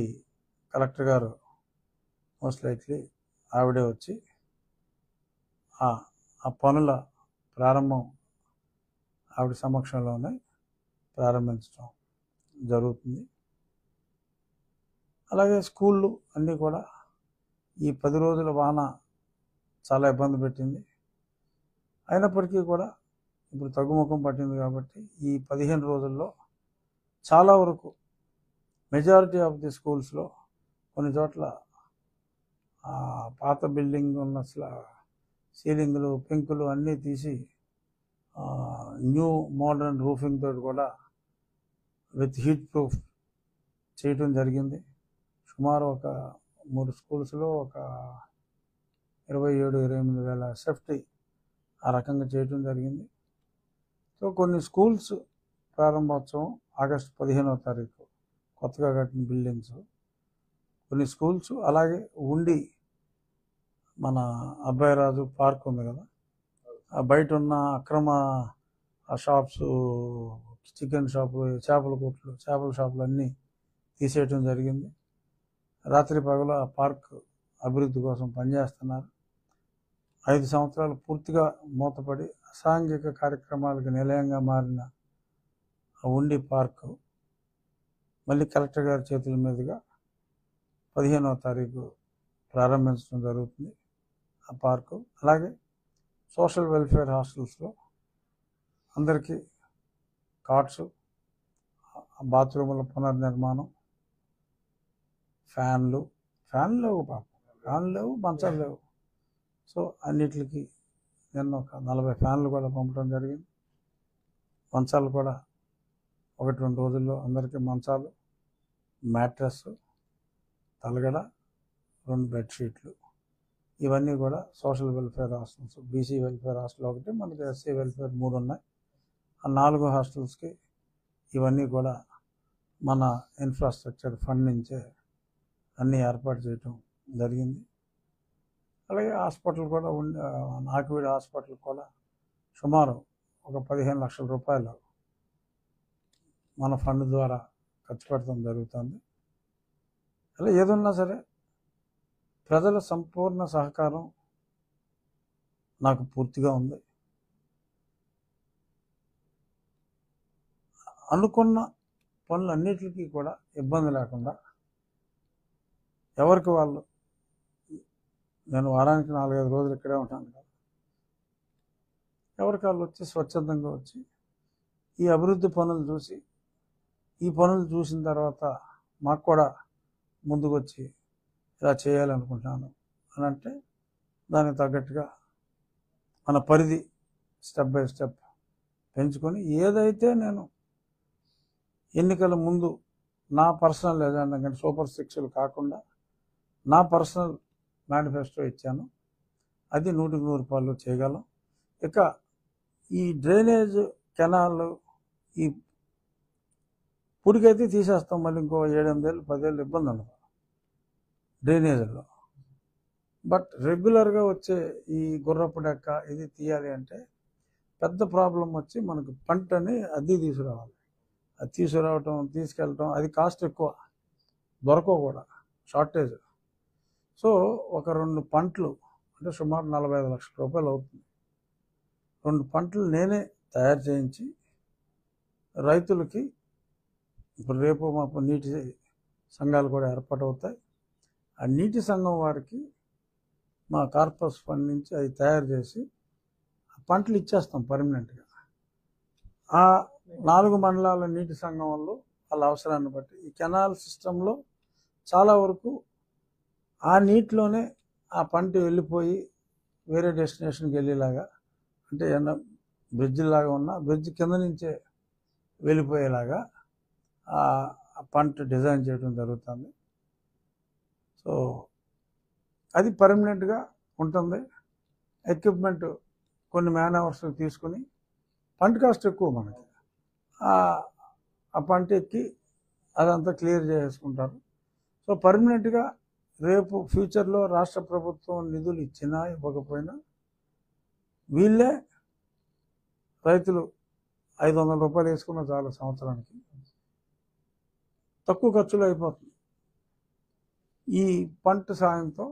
కలెక్టర్ గారు మోస్ట్ లైక్లీ ఆవిడే వచ్చి ఆ పనుల ప్రారంభం ఆవిడ సమక్షంలోనే ప్రారంభించడం జరుగుతుంది. అలాగే స్కూళ్ళు అన్నీ కూడా ఈ 10 రోజుల వాన చాలా ఇబ్బంది పెట్టింది. అయినప్పటికీ కూడా ఇప్పుడు తగ్గుముఖం పట్టింది కాబట్టి ఈ 15 రోజుల్లో చాలా వరకు మెజారిటీ ఆఫ్ ది స్కూల్స్లో కొన్ని చోట్ల పాత బిల్డింగ్ ఉన్న సీలింగ్లు పెంకులు అన్నీ తీసి న్యూ మోడర్న్ రూఫింగ్ తోటి కూడా విత్ హీట్ ప్రూఫ్ చేయటం జరిగింది. సుమారు ఒక 3 స్కూల్స్లో ఒక 27-28 వేల సేఫ్టీ ఆ రకంగా చేయటం జరిగింది. సో కొన్ని స్కూల్స్ ప్రారంభోత్సవం ఆగస్టు 15వ తారీఖు కొత్తగా కట్టిన బిల్డింగ్స్ కొన్ని స్కూల్స్, అలాగే ఉండి మన అబ్బాయిరాజు పార్క్ ఉంది కదా, ఆ బయట ఉన్న అక్రమ షాప్స్, చికెన్ షాపులు, చేపల కొట్లు, చేపల షాపులు అన్నీ తీసేయటం జరిగింది. రాత్రి పగలు ఆ పార్క్ అభివృద్ధి కోసం పనిచేస్తున్నారు. 5 సంవత్సరాలు పూర్తిగా మూతపడి అసాంఘిక కార్యక్రమాలకు నిలయంగా మారిన ఉండి పార్కు మళ్ళీ కలెక్టర్ గారి చేతుల మీదుగా 15వ తారీఖు ప్రారంభించడం జరుగుతుంది ఆ పార్కు. అలాగే సోషల్ వెల్ఫేర్ హాస్టల్స్లో అందరికీ కాట్స్, బాత్రూముల పునర్నిర్మాణం, ఫ్యాన్లు లేవు పాపం, ఫ్యాన్లు లేవు, మంచాలు లేవు. సో అన్నిటికి నిన్న ఒక 40 ఫ్యాన్లు కూడా పంపడం జరిగింది. మంచాలు కూడా 1-2 రోజుల్లో అందరికీ మంచాలు, మ్యాట్రెస్, తలగడ, 2 బెడ్షీట్లు, ఇవన్నీ కూడా social welfare hostels, BC welfare hostel ఒకటి, మనకి ఎస్సీ వెల్ఫేర్ 3 ఉన్నాయి. ఆ 4 హాస్టల్స్కి ఇవన్నీ కూడా మన ఇన్ఫ్రాస్ట్రక్చర్ ఫండ్ నుంచే అన్నీ ఏర్పాటు చేయటం జరిగింది. అలాగే హాస్పిటల్ కూడా నాకివీడు హాస్పిటల్ కూడా సుమారు ఒక 15 లక్షల రూపాయలు మన ఫండ్ ద్వారా ఖర్చు పెట్టడం జరుగుతుంది. అలా ఏదున్నా సరే ప్రజల సంపూర్ణ సహకారం నాకు పూర్తిగా ఉంది. అనుకున్న పనులన్నిటికీ కూడా ఇబ్బంది లేకుండా ఎవరికి వాళ్ళు, నేను వారానికి 4-5 రోజులు ఇక్కడే ఉంటాను కదా, ఎవరికి వాళ్ళు వచ్చి స్వచ్ఛందంగా వచ్చి ఈ అభివృద్ధి పనులు చూసి, ఈ పనులు చూసిన తర్వాత మాకు కూడా ముందుకు వచ్చి ఇలా చేయాలనుకుంటున్నాను అని అంటే దానికి తగ్గట్టుగా మన పరిధి స్టెప్ బై స్టెప్ పెంచుకొని, ఏదైతే నేను ఎన్నికల ముందు నా పర్సనల్ ఎజెండా కంటే సూపర్ 6లు కాకుండా నా పర్సనల్ మేనిఫెస్టో ఇచ్చాను, అది 100% చేయగలం. ఇక ఈ డ్రైనేజ్ కెనాల్ ఈ పుడికైతే తీసేస్తాం, మళ్ళీ ఇంకో 7-8 ఏళ్ళు 10 ఏళ్ళు ఇబ్బంది ఉండదు డ్రైనేజీల్లో. బట్ రెగ్యులర్గా వచ్చే ఈ గుర్రపు డెక్క ఇది తీయాలి అంటే పెద్ద ప్రాబ్లం వచ్చి మనకు పంటని అద్దె తీసుకురావాలి. అది తీసుకురావటం, తీసుకెళ్ళటం, అది కాస్ట్ ఎక్కువ, దొరకవు కూడా, షార్టేజ్. సో ఒక 2 పంటలు అంటే సుమారు 45 లక్షల రూపాయలు అవుతుంది. 2 పంటలు నేనే తయారు చేయించి రైతులకి, ఇప్పుడు రేపు మాకు నీటి సంఘాలు కూడా ఏర్పాటు అవుతాయి, ఆ నీటి సంఘం వారికి మా కార్పస్ ఫండ్ నుంచి అది తయారు చేసి ఆ పంటలు ఇచ్చేస్తాం పర్మనెంట్గా. ఆ 4 మండలాల నీటి సంఘం వాళ్ళు వాళ్ళ అవసరాన్ని బట్టి ఈ కెనాల్ సిస్టంలో చాలా వరకు ఆ నీటిలోనే ఆ పంట వెళ్ళిపోయి వేరే డెస్టినేషన్కి వెళ్ళేలాగా, అంటే ఏమన్నా బ్రిడ్జ్ లాగా ఉన్న బ్రిడ్జ్ కింద నుంచే వెళ్ళిపోయేలాగా ఆ పంట డిజైన్ చేయడం జరుగుతుంది. సో అది పర్మనెంట్గా ఉంటుంది. ఎక్విప్మెంట్ కొన్ని మ్యాన్ అవర్స్ తీసుకుని, పంట కాస్ట్ ఎక్కువ మనకి, ఆ పంట ఎక్కి అదంతా క్లియర్ చేసుకుంటారు. సో పర్మనెంట్గా రేపు ఫ్యూచర్లో రాష్ట్ర ప్రభుత్వం నిధులు ఇచ్చినా ఇవ్వకపోయినా వీళ్ళే రైతులు 500 రూపాయలు వేసుకున్న చాలు సంవత్సరానికి, తక్కువ ఖర్చులో అయిపోతుంది. ఈ పంట సాయంతో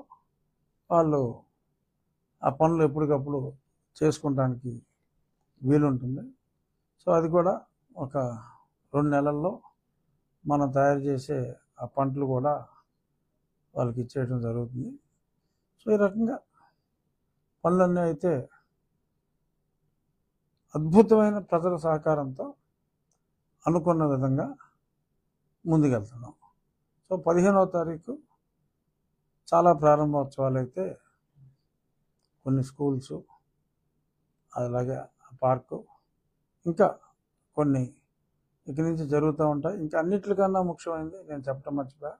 వాళ్ళు ఆ పనులు ఎప్పటికప్పుడు చేసుకుంటానికి వీలుంటుంది. సో అది కూడా ఒక 2 నెలల్లో మనం తయారు చేసే ఆ పంటలు కూడా వాళ్ళకి ఇచ్చేయడం జరుగుతుంది. సో ఈ రకంగా పనులన్నీ అయితే అద్భుతమైన ప్రజల సహకారంతో అనుకున్న విధంగా ముందుకెళ్తున్నాం. సో 15వ తారీఖు చాలా ప్రారంభోత్సవాలు అయితే కొన్ని స్కూల్స్, అలాగే పార్కు, ఇంకా కొన్ని ఇక్కడి నుంచి జరుగుతూ ఉంటాయి. ఇంకా అన్నిటికన్నా ముఖ్యమైనది నేను చెప్పడం మర్చిపోయా,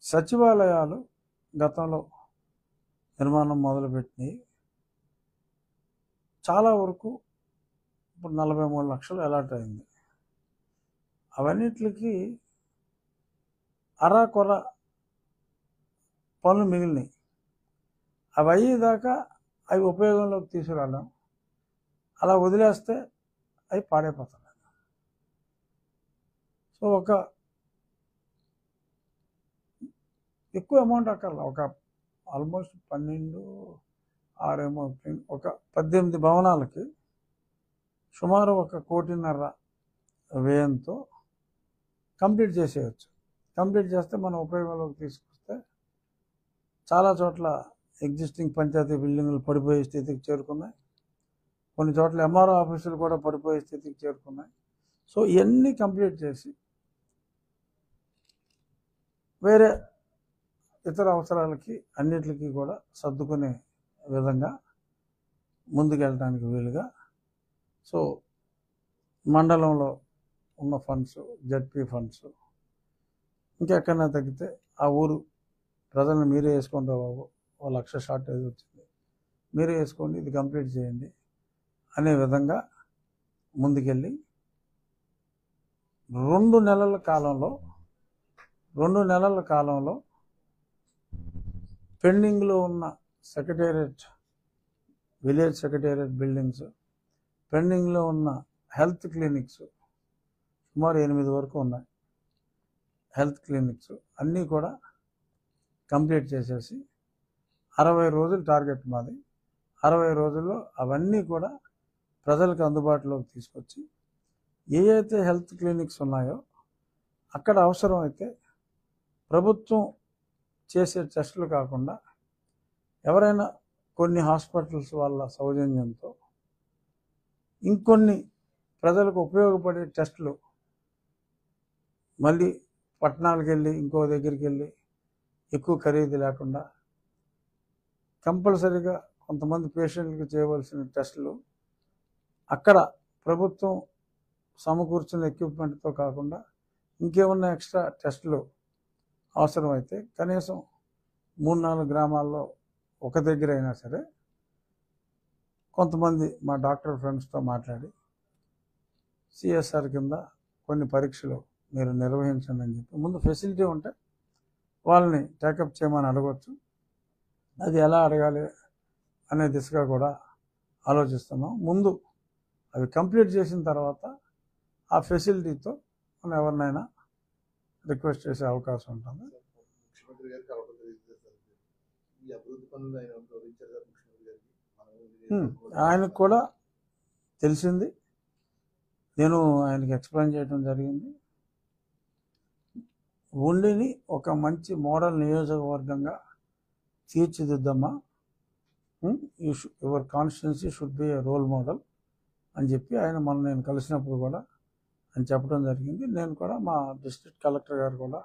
సచివాలయాలు గతంలో నిర్మాణం మొదలుపెట్టినాయి. చాలా వరకు ఇప్పుడు 43 లక్షలు అలాట్ అయింది. అవన్నిటికి అరాకొర పనులు మిగిలినాయి. అవి అయ్యేదాకా అవి ఉపయోగంలోకి తీసుకురావడం, అలా వదిలేస్తే అవి పాడైపోతున్నాయి. సో ఒక ఎక్కువ అమౌంట్ అక్కర్లా, ఒక ఆల్మోస్ట్ 12, 6 ఒక 18 భవనాలకి సుమారు 1.5 కోటి వ్యయంతో కంప్లీట్ చేసేయచ్చు. కంప్లీట్ చేస్తే మనం ఉపయోగంలోకి తీసుకొస్తే చాలా చోట్ల ఎగ్జిస్టింగ్ పంచాయతీ బిల్డింగులు పడిపోయే స్థితికి చేరుకున్నాయి. కొన్ని చోట్ల ఎంఆర్ఓ ఆఫీసులు కూడా పడిపోయే స్థితికి చేరుకున్నాయి. సో ఇవన్నీ కంప్లీట్ చేసి వేరే ఇతర అవసరాలకి అన్నిటికీ కూడా సర్దుకునే విధంగా ముందుకెళ్ళడానికి వీలుగా, సో మండలంలో ఉన్న ఫండ్స్, జడ్పీ ఫండ్స్, ఇంకెక్కడైనా తగ్గితే ఆ ఊరు ప్రజలను మీరే వేసుకోండి బాబు, 1 లక్ష షార్టేజ్ వచ్చింది, మీరే వేసుకోండి, ఇది కంప్లీట్ చేయండి అనే విధంగా ముందుకెళ్ళి 2 నెలల కాలంలో పెండింగ్లో ఉన్న సెక్రటేరియట్, విలేజ్ సెక్రటేరియట్ బిల్డింగ్స్, పెండింగ్లో ఉన్న హెల్త్ క్లినిక్స్ సుమారు 8 వరకు ఉన్నాయి. హెల్త్ క్లినిక్స్ అన్నీ కూడా కంప్లీట్ చేసేసి 60 రోజులు టార్గెట్ మాది. 60 రోజుల్లో అవన్నీ కూడా ప్రజలకు అందుబాటులోకి తీసుకొచ్చి ఏ అయితే హెల్త్ క్లినిక్స్ ఉన్నాయో అక్కడ అవసరం అయితే ప్రభుత్వం చేసే టెస్టులు కాకుండా ఎవరైనా కొన్ని హాస్పిటల్స్ వాళ్ళ సౌజన్యంతో ఇంకొన్ని ప్రజలకు ఉపయోగపడే టెస్టులు మళ్ళీ పట్టణాలకు వెళ్ళి ఇంకో దగ్గరికి వెళ్ళి ఎక్కువ ఖరీదు లేకుండా కంపల్సరీగా కొంతమంది పేషెంట్లకు చేయవలసిన టెస్టులు అక్కడ ప్రభుత్వం సమకూర్చిన ఎక్విప్మెంట్తో కాకుండా ఇంకేమన్నా ఎక్స్ట్రా టెస్టులు అవసరమైతే కనీసం 3-4 గ్రామాల్లో ఒక దగ్గర అయినా సరే కొంతమంది మా డాక్టర్ ఫ్రెండ్స్తో మాట్లాడి సిఎస్ఆర్ కింద కొన్ని పరీక్షలు మీరు నిర్వహించండి అని చెప్పి ముందు ఫెసిలిటీ ఉంటే వాళ్ళని టేకప్ చేయమని అడగవచ్చు. అది ఎలా అడగాలి అనే దిశగా కూడా ఆలోచిస్తున్నాం. ముందు అవి కంప్లీట్ చేసిన తర్వాత ఆ ఫెసిలిటీతో మనం ఎవరినైనా రిక్వెస్ట్ చేసే అవకాశం ఉంటుంది. ఆయనకు కూడా తెలిసింది, నేను ఆయనకి ఎక్స్ప్లెయిన్ చేయడం జరిగింది. ఉండిని ఒక మంచి మోడల్ నియోజకవర్గంగా తీర్చిదిద్దమ్మా, your constituency should be a role model అని చెప్పి ఆయన మొన్న నేను కలిసినప్పుడు కూడా అని చెప్పడం జరిగింది. నేను కూడా మా డిస్ట్రిక్ట్ కలెక్టర్ గారు కూడా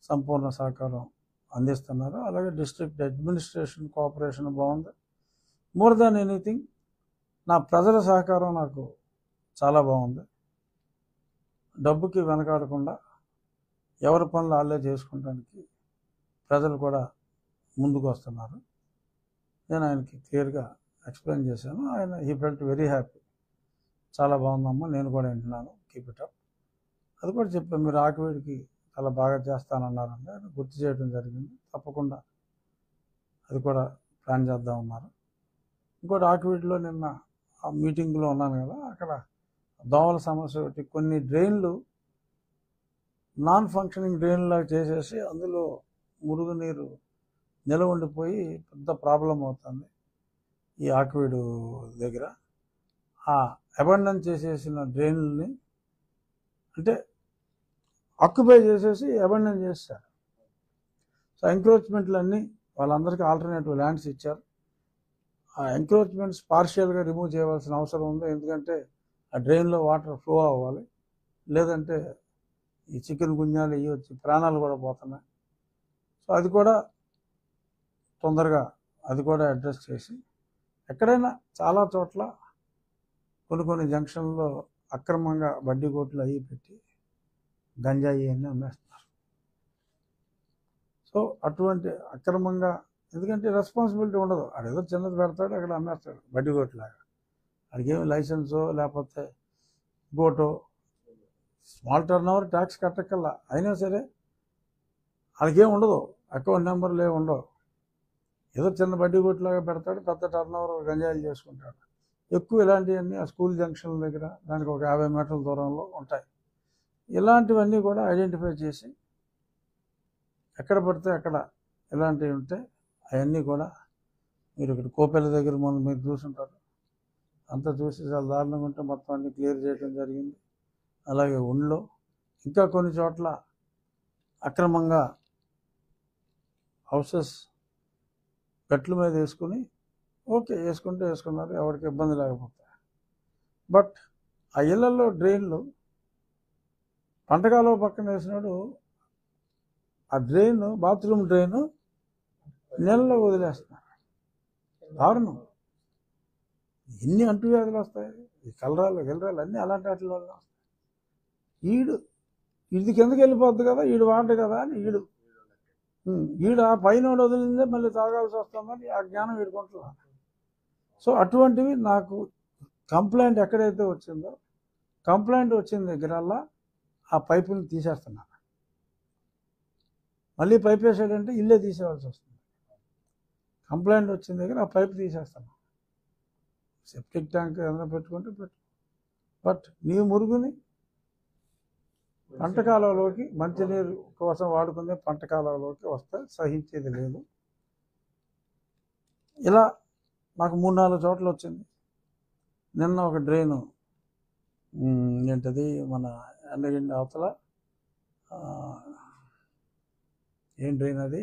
సంపూర్ణ సహకారం అందిస్తున్నారు. అలాగే డిస్ట్రిక్ట్ అడ్మినిస్ట్రేషన్ కోఆపరేషన్ బాగుంది. మోర్ దాన్ ఎనీథింగ్ నా ప్రజల సహకారం నాకు చాలా బాగుంది. డబ్బుకి వెనకాడకుండా ఎవరి పనులు వాళ్ళే చేసుకోవడానికి ప్రజలు కూడా ముందుకు వస్తున్నారు. నేను ఆయనకి క్లియర్గా ఎక్స్ప్లెయిన్ చేశాను. ఆయన హీ ఫెల్ట్ వెరీ హ్యాపీ. చాలా బాగుందమ్మా, నేను కూడా వింటున్నాను, కీప్ ఇట్ అప్. అది కూడా చెప్పాను, మీరు ఆకివీడికి చాలా బాగా చేస్తానన్నారంటే ఆయన గుర్తు చేయడం జరిగింది. తప్పకుండా అది కూడా ప్లాన్ చేద్దామన్నారు. ఇంకోటి ఆకివీడిలో నిన్న ఆ మీటింగ్లో ఉన్నాను కదా, అక్కడ దోమల సమస్య ఒకటి, కొన్ని డ్రైన్లు నాన్ ఫంక్షనింగ్ డ్రైన్లాగా చేసేసి అందులో మురుగునీరు నిలవ ఉండిపోయి పెద్ద ప్రాబ్లం అవుతుంది ఈ ఆకివీడు దగ్గర. ఆ అబండన్ చేసేసిన డ్రైన్లని అంటే ఆక్యుపై చేసేసి అబండన్ చేస్తారు. సో ఎంక్రోచ్మెంట్లు అన్నీ వాళ్ళందరికీ ఆల్టర్నేటివ్ ల్యాండ్స్ ఇచ్చారు. ఆ ఎంక్రోచ్మెంట్స్ పార్షియల్గా రిమూవ్ చేయవలసిన అవసరం ఉంది. ఎందుకంటే ఆ డ్రైన్లో వాటర్ ఫ్లో అవ్వాలి, లేదంటే ఈ చికెన్ గున్యాలు ఇవి వచ్చి ప్రాణాలు కూడా పోతున్నాయి. సో అది కూడా తొందరగా అది కూడా అడ్రస్ చేసి, ఎక్కడైనా చాలా చోట్ల కొన్ని జంక్షన్లో అక్రమంగా బడ్డీ కోట్లు అవి పెట్టి గంజాయి అన్నీ అమ్మేస్తున్నారు. సో అటువంటి అక్రమంగా, ఎందుకంటే రెస్పాన్సిబిలిటీ ఉండదు, అదేదో చిన్నది పెడతాడు అక్కడ అమ్మేస్తాడు బడ్డీ కోట్లాగా. అడిగేమి లైసెన్సో లేకపోతే గోటో స్మాల్ టర్న్ ఓవర్ ట్యాక్స్ కట్టకల్లా అయినా సరే వాళ్ళకేం ఉండదు, అకౌంట్ నెంబర్లు ఏమి ఉండవు. ఏదో చిన్న బడ్డీ కొట్టులాగా పెడతాడు, పెద్ద టర్న్ ఓవర్ గంజాయిలు చేసుకుంటాడు. ఎక్కువ ఇలాంటివన్నీ ఆ స్కూల్ జంక్షన్ల దగ్గర దానికి ఒక 50 మీటర్ల దూరంలో ఉంటాయి. ఇలాంటివన్నీ కూడా ఐడెంటిఫై చేసి ఎక్కడ పడితే అక్కడ ఇలాంటివి ఉంటే అవన్నీ కూడా మీరు ఇక్కడ కోపెల దగ్గర మనం మీరు చూసుంటారు, అంతా చూసి చాలా దారుణంగా ఉంటే మొత్తం అన్ని క్లియర్ చేయడం జరిగింది. అలాగే ఉండ్లో ఇంకా కొన్ని చోట్ల అక్రమంగా హౌసెస్ గట్ల మీద వేసుకుని ఓకే వేసుకుంటే వేసుకున్నారు, ఎవరికి ఇబ్బంది లేకపోతే. బట్ ఆ ఇళ్లలో డ్రైన్లు పంటకాలువ పక్కన వేసినాడు, ఆ డ్రైన్ బాత్రూమ్ డ్రైన్ నెలలో వదిలేస్తున్నారు. దారుణం. ఎన్ని అంటువ్యాధులు వస్తాయి, ఈ కలరాలు గిలరాలు అన్నీ అలాంటి వాటి వల్ల వస్తాయి. ఇది కిందకి వెళ్ళిపోద్ది కదా, ఈడు వాడు కదా అని ఈడు ఆ పైన వదిలిందే మళ్ళీ తాగాల్సి వస్తుందని ఆ జ్ఞానం వీడుకుంటున్నా. సో అటువంటివి నాకు కంప్లైంట్ ఎక్కడైతే వచ్చిందో, కంప్లైంట్ వచ్చిన దగ్గరల్లా ఆ పైపుని తీసేస్తున్నా. మళ్ళీ పైప్ వేసాడంటే ఇల్లే తీసేవాల్సి వస్తుంది. కంప్లైంట్ వచ్చిన దగ్గర ఆ పైపు తీసేస్తాను. సెప్టిక్ ట్యాంక్ ఏదైనా పెట్టుకుంటే పెట్టు, బట్ నీ మురుగుని పంటకాలంలోకి మంచినీరు కోసం వాడుకునే పంటకాలంలోకి వస్తే సహించేది లేదు. ఇలా నాకు 3-4 చోట్ల వచ్చింది. నిన్న ఒక డ్రైను ఏంటది మన ఎండగండి అవతల ఏం డ్రైన్ అది,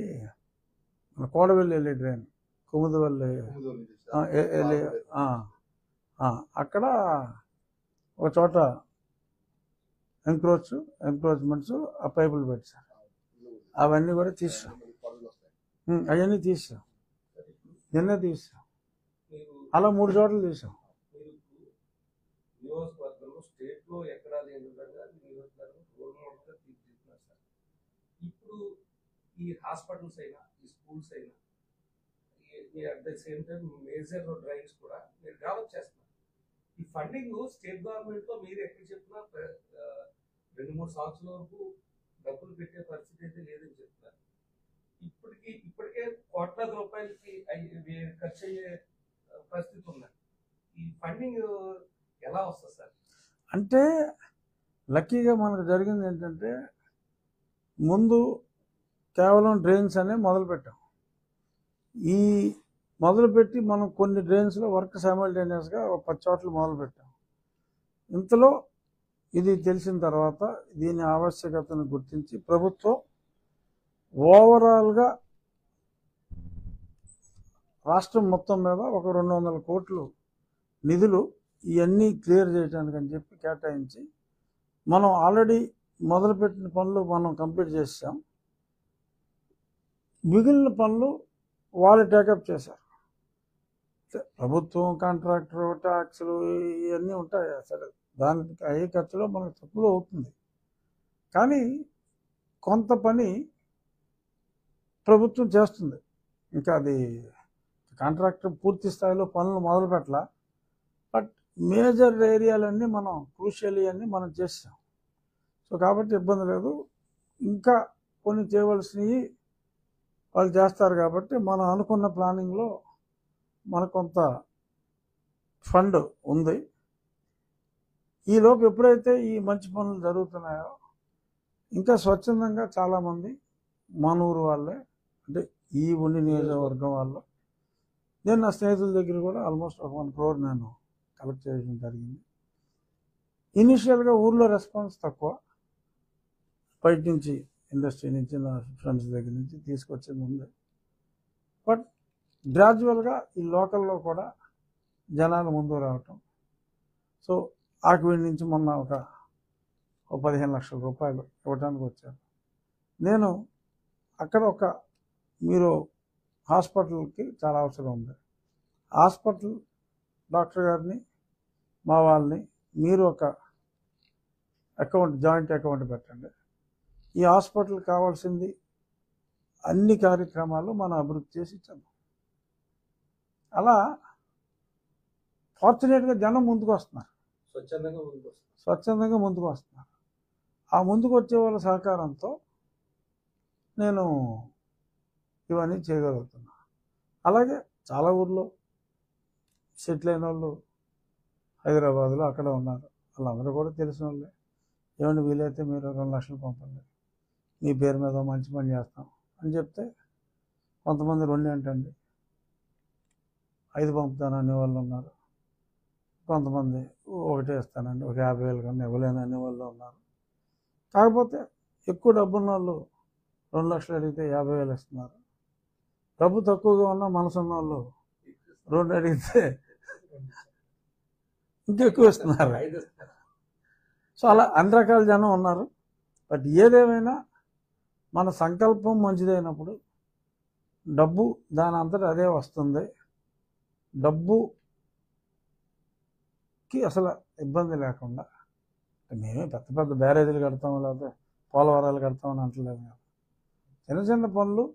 మన కోడవెల్లి వెళ్ళే డ్రైన్, కుముదవల్లి వెళ్ళి అక్కడ ఒక చోట ఎంక్రోచ్మెంట్స్ ఆ పైపులు పెట్టారు. అవన్నీ కూడా తీసాం, అవన్నీ తీసాం, నిన్నే తీసాం. అలా 3 చోట్ల తీసాం. స్టేట్లో ఎక్కడా లేని విధంగా నియోజకవర్గం రోల్ మోడల్గా తీర్చిదిద్దుతున్నారు సార్. ఇప్పుడు ఈ హాస్పిటల్స్ అయినా ఈ స్కూల్స్ అయినా at the same time major drains కూడా మీరు డెవలప్ చేస్తున్నారు. ఈ ఫండింగ్ స్టేట్ గవర్నమెంట్ లో మీరు ఎక్కడ చెప్పినా 2-3 సంవత్సరాల వరకు డబ్బులు పెట్టే పరిస్థితి అయితే లేదని చెప్తున్నారు. ఇప్పటికే కోట్లాది రూపాయలకి ఖర్చు అయ్యే పరిస్థితి ఉన్నది. ఈ ఫండింగ్ ఎలా వస్తుంది సార్? అంటే లక్కీగా మనకు జరిగింది ఏంటంటే, ముందు కేవలం డ్రైన్స్ అనే మొదలుపెట్టాం. ఈ మొదలుపెట్టి మనం కొన్ని డ్రైన్స్లో వర్క్ సైమల్టేనియస్గా 10 చోట్ల మొదలుపెట్టాం. ఇంతలో ఇది తెలిసిన తర్వాత దీని ఆవశ్యకతను గుర్తించి ప్రభుత్వం ఓవరాల్గా రాష్ట్రం మొత్తం మీద ఒక 200 కోట్లు నిధులు ఇవన్నీ క్లియర్ చేయడానికి అని చెప్పి కేటాయించి, మనం ఆల్రెడీ మొదలుపెట్టిన పనులు మనం కంప్లీట్ చేసాం. మిగిలిన పనులు వాళ్ళు టేకప్ చేశారు. ప్రభుత్వం కాంట్రాక్టర్ ట్యాక్స్లు ఇవన్నీ ఉంటాయి, సరే దానికి అయ్యే ఖర్చులో మనకు తక్కువ అవుతుంది. కానీ కొంత పని ప్రభుత్వం చేస్తుంది. ఇంకా అది కాంట్రాక్టర్ పూర్తి స్థాయిలో పనులు మొదలు పెట్టాల, బట్ మేజర్ ఏరియాలన్నీ మనం క్రూషియల్ అన్నీ మనం చేసాం. సో కాబట్టి ఇబ్బంది లేదు. ఇంకా కొన్ని చేయవలసినవి వాళ్ళు చేస్తారు కాబట్టి మనం అనుకున్న ప్లానింగ్లో మనకు కొంత ఫండ్ ఉంది. ఈలోపు ఎప్పుడైతే ఈ మంచి పనులు జరుగుతున్నాయో, ఇంకా స్వచ్ఛందంగా చాలామంది మనూరు వాళ్ళే, అంటే ఈ ఉండి నియోజకవర్గం వాళ్ళు, నేను నా స్నేహితుల దగ్గర కూడా ఆల్మోస్ట్ 1 crore నేను కలెక్ట్ చేయడం జరిగింది. ఇనిషియల్గా ఊర్లో రెస్పాన్స్ తక్కువ, బయట నుంచి ఇండస్ట్రీ నుంచి నా ఫ్రెండ్స్ దగ్గర నుంచి తీసుకొచ్చింది ఉంది. బట్ గ్రాడ్యువల్గా ఈ లోకల్లో కూడా జనాలు ముందు రావటం. సో ఆక్విడ్ నుంచి మొన్న ఒక 15 లక్షల రూపాయలు ఇవ్వడానికి వచ్చారు. నేను అక్కడ మీరు హాస్పిటల్కి చాలా అవసరం ఉంది. హాస్పిటల్ డాక్టర్ గారిని మా వాళ్ళని మీరు ఒక జాయింట్ అకౌంట్ పెట్టండి. ఈ హాస్పిటల్ కావాల్సింది అన్ని కార్యక్రమాలు మనం అభివృద్ధి చేసి ఇచ్చాము. అలా ఫార్చునేట్గా జనం ముందుకు వస్తున్నారు, స్వచ్ఛందంగా ముందుకు వస్తున్నారు. ఆ ముందుకు వచ్చే వాళ్ళ సహకారంతో నేను ఇవన్నీ చేయగలుగుతున్నా. అలాగే చాలా ఊర్లో సెటిల్ అయిన వాళ్ళు హైదరాబాద్లో అక్కడ ఉన్నారు. వాళ్ళందరూ కూడా తెలిసిన వాళ్ళే. ఏమంటే వీలైతే మీరు 2 లక్షలు పంపండి, మీ పేరు మీద మంచి పని చేస్తాం అని చెప్తే కొంతమంది 2 ఏంటండి 5 పంపుతాననే వాళ్ళు ఉన్నారు. కొంతమంది 1 ఇస్తానండి, ఒక 50,000 కన్నా ఇవ్వలేను అనే వాళ్ళు ఉన్నారు. కాకపోతే ఎక్కువ డబ్బున్న వాళ్ళు 2 లక్షలు అడిగితే 50,000 ఇస్తున్నారు. డబ్బు తక్కువగా ఉన్న మనసు ఉన్న వాళ్ళు 2 అడిగితే ఇంకెక్కువ ఇస్తున్నారు. సో అలా అన్ని రకాల జనం ఉన్నారు. బట్ ఏదేమైనా మన సంకల్పం మంచిదైనప్పుడు డబ్బు దాని అంతటా అదే వస్తుంది. డబ్బుకి అసలు ఇబ్బంది లేకుండా మేమే పెద్ద పెద్ద బ్యారేజీలు కడతాం, లేకపోతే పోలవరాలు కడతామని అంటలేదు. చిన్న చిన్న పనులు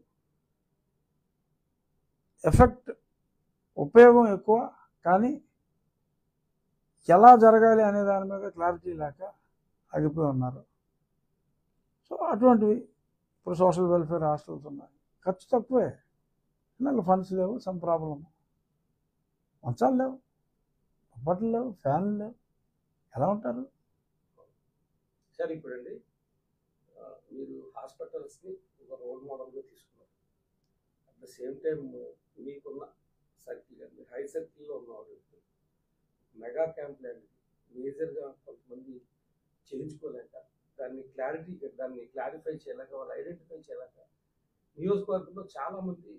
ఉపయోగం ఎక్కువ, కానీ ఎలా జరగాలి అనే దాని మీద క్లారిటీ లేక ఆగిపోయి ఉన్నారు. సో అటువంటివి ఇప్పుడు సోషల్ వెల్ఫేర్ హాస్టల్స్ ఉన్నాయి, ఖర్చు తక్కువే, ఫండ్స్ లేవు, సమ్ ప్రాబ్లం, మంచాలు లేవు, దుప్పట్లు లేవు, ఫ్యాన్లు లేవు, ఎలా ఉంటారు సార్? ఇప్పుడండి మీరు హాస్పిటల్స్ని ఒక రోల్ మోడల్గా తీసుకున్నారు. అట్ ద సేమ్ టైం మీకున్న సర్కిల్ కానీ హై సర్కిల్లో ఉన్నవాడు మెగా క్యాంప్ లాంటిది మేజర్గా కొంతమంది చేయించుకోలేక దాన్ని క్లారిఫై చేయలేక వాళ్ళు ఐడెంటిఫై చేయలేక నియోజకవర్గంలో చాలా మంది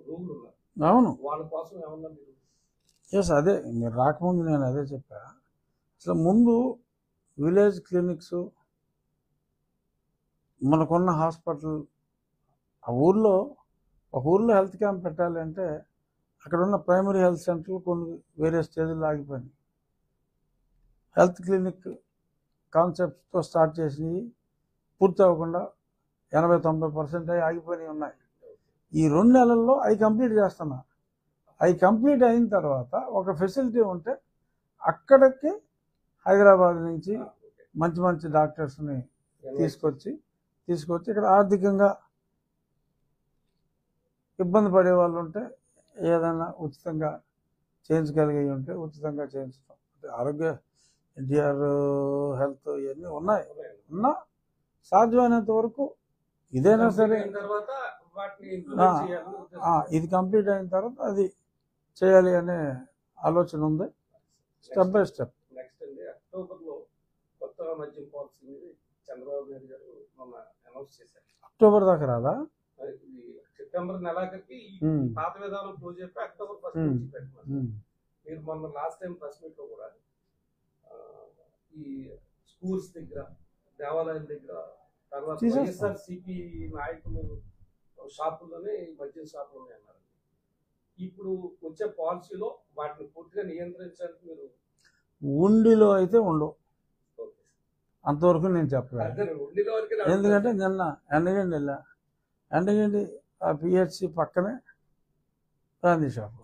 రోగులు ఉన్నారు. అవును, వాళ్ళ కోసం ఏమన్నా మీరు? ఎస్, అదే మీరు రాకముందు నేను అదే చెప్పా. అసలు ముందు విలేజ్ క్లినిక్స్, మనకున్న హాస్పిటల్, ఒక ఊర్లో హెల్త్ క్యాంప్ పెట్టాలి అంటే అక్కడ ఉన్న ప్రైమరీ హెల్త్ సెంటర్లు కొన్ని వేరే స్టేజ్లో ఆగిపోయినాయి. హెల్త్ క్లినిక్ కాన్సెప్ట్తో స్టార్ట్ చేసినవి పూర్తి అవ్వకుండా 80-90% అవి ఆగిపోయినవి ఉన్నాయి. ఈ 2 నెలల్లో అవి కంప్లీట్ చేస్తున్నారు. అవి కంప్లీట్ అయిన తర్వాత ఒక ఫెసిలిటీ ఉంటే అక్కడికి హైదరాబాద్ నుంచి మంచి మంచి డాక్టర్స్ని తీసుకొచ్చి ఇక్కడ ఆర్థికంగా ఇబ్బంది పడే వాళ్ళు ఉంటే ఏదైనా ఉచితంగా చేయించగలిగి ఉంటే ఉచితంగా చేయించడం. ఆరోగ్య ఎన్టీఆర్ హెల్త్ ఇవన్నీ ఉన్నా సాధ్యమైనంత వరకు ఇదైనా సరే ఇది కంప్లీట్ అయిన తర్వాత అది చేయాలి అనే ఆలోచన ఉంది. Step by step. నెక్స్ట్ అండి, అక్టోబర్లో కొత్తగా మద్యం పాలసీ చంద్రబాబు నాయుడు గారు మొన్న అనౌన్స్ చేశారు. అక్టోబర్ దాకా రాదా? సెప్టెంబర్ నెలాఖరికి పాత విధానం క్లోజ్ అయిపోయి అక్టోబర్ 1 నుంచి పెట్టినారు. మీరు మొన్న లాస్ట్ టైం ప్రెస్ మీట్ లో కూడా ఈ స్కూల్స్ దగ్గర, దేవాలయాల దగ్గర, తర్వాత వైఎస్ఆర్సీపీ నాయకులు షాపుల్లోనే మద్యం షాపులు ఉన్నాయి అన్నారు. ఇప్పుడు వచ్చే పాలసీలో వాటిని పూర్తిగా నియంత్రించడానికి మీరు ఉండిలో అయితే ఉండవు, అంతవరకు నేను చెప్పగలను. ఎందుకంటే నిన్న ఎండగండి ఆ పిహెచ్సి పక్కనే గాంధీ షాపు.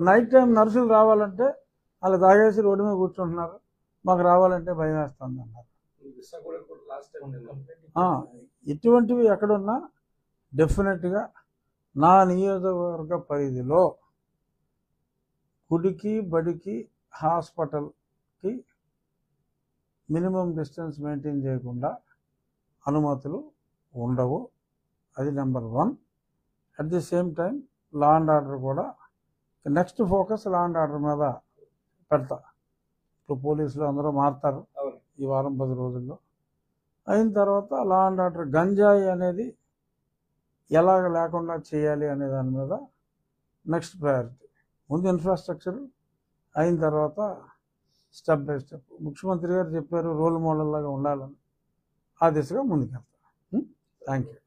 నైట్ టైం నర్సులు రావాలంటే వాళ్ళు తాగేసి రోడ్డు మీద కూర్చుంటున్నారు, మాకు రావాలంటే భయం వేస్తుంది అన్నారు. ఇటువంటివి ఎక్కడున్నా డెఫినెట్గా నా నియోజకవర్గ పరిధిలో గుడికి, బడికి, హాస్పిటల్కి మినిమం డిస్టెన్స్ మెయింటైన్ చేయకుండా అనుమతులు ఉండవు. అది number 1. At the same time law and order కూడా next focus law and order మీద పెడతా. ఇప్పుడు పోలీసులు అందరూ మారుతారు ఈ వారం 10 రోజుల్లో. అయిన తర్వాత లా అండ్ ఆర్డర్ గంజాయి అనేది ఎలాగ లేకుండా చేయాలి అనే దాని మీద నెక్స్ట్ ప్రయారిటీ. ముందు ఇన్ఫ్రాస్ట్రక్చర్, అయిన తర్వాత స్టెప్ బై స్టెప్. ముఖ్యమంత్రి గారు చెప్పారు రోల్ మోడల్ లాగా ఉండాలని, ఆ దిశగా ముందుకెళ్తాం. Thank you.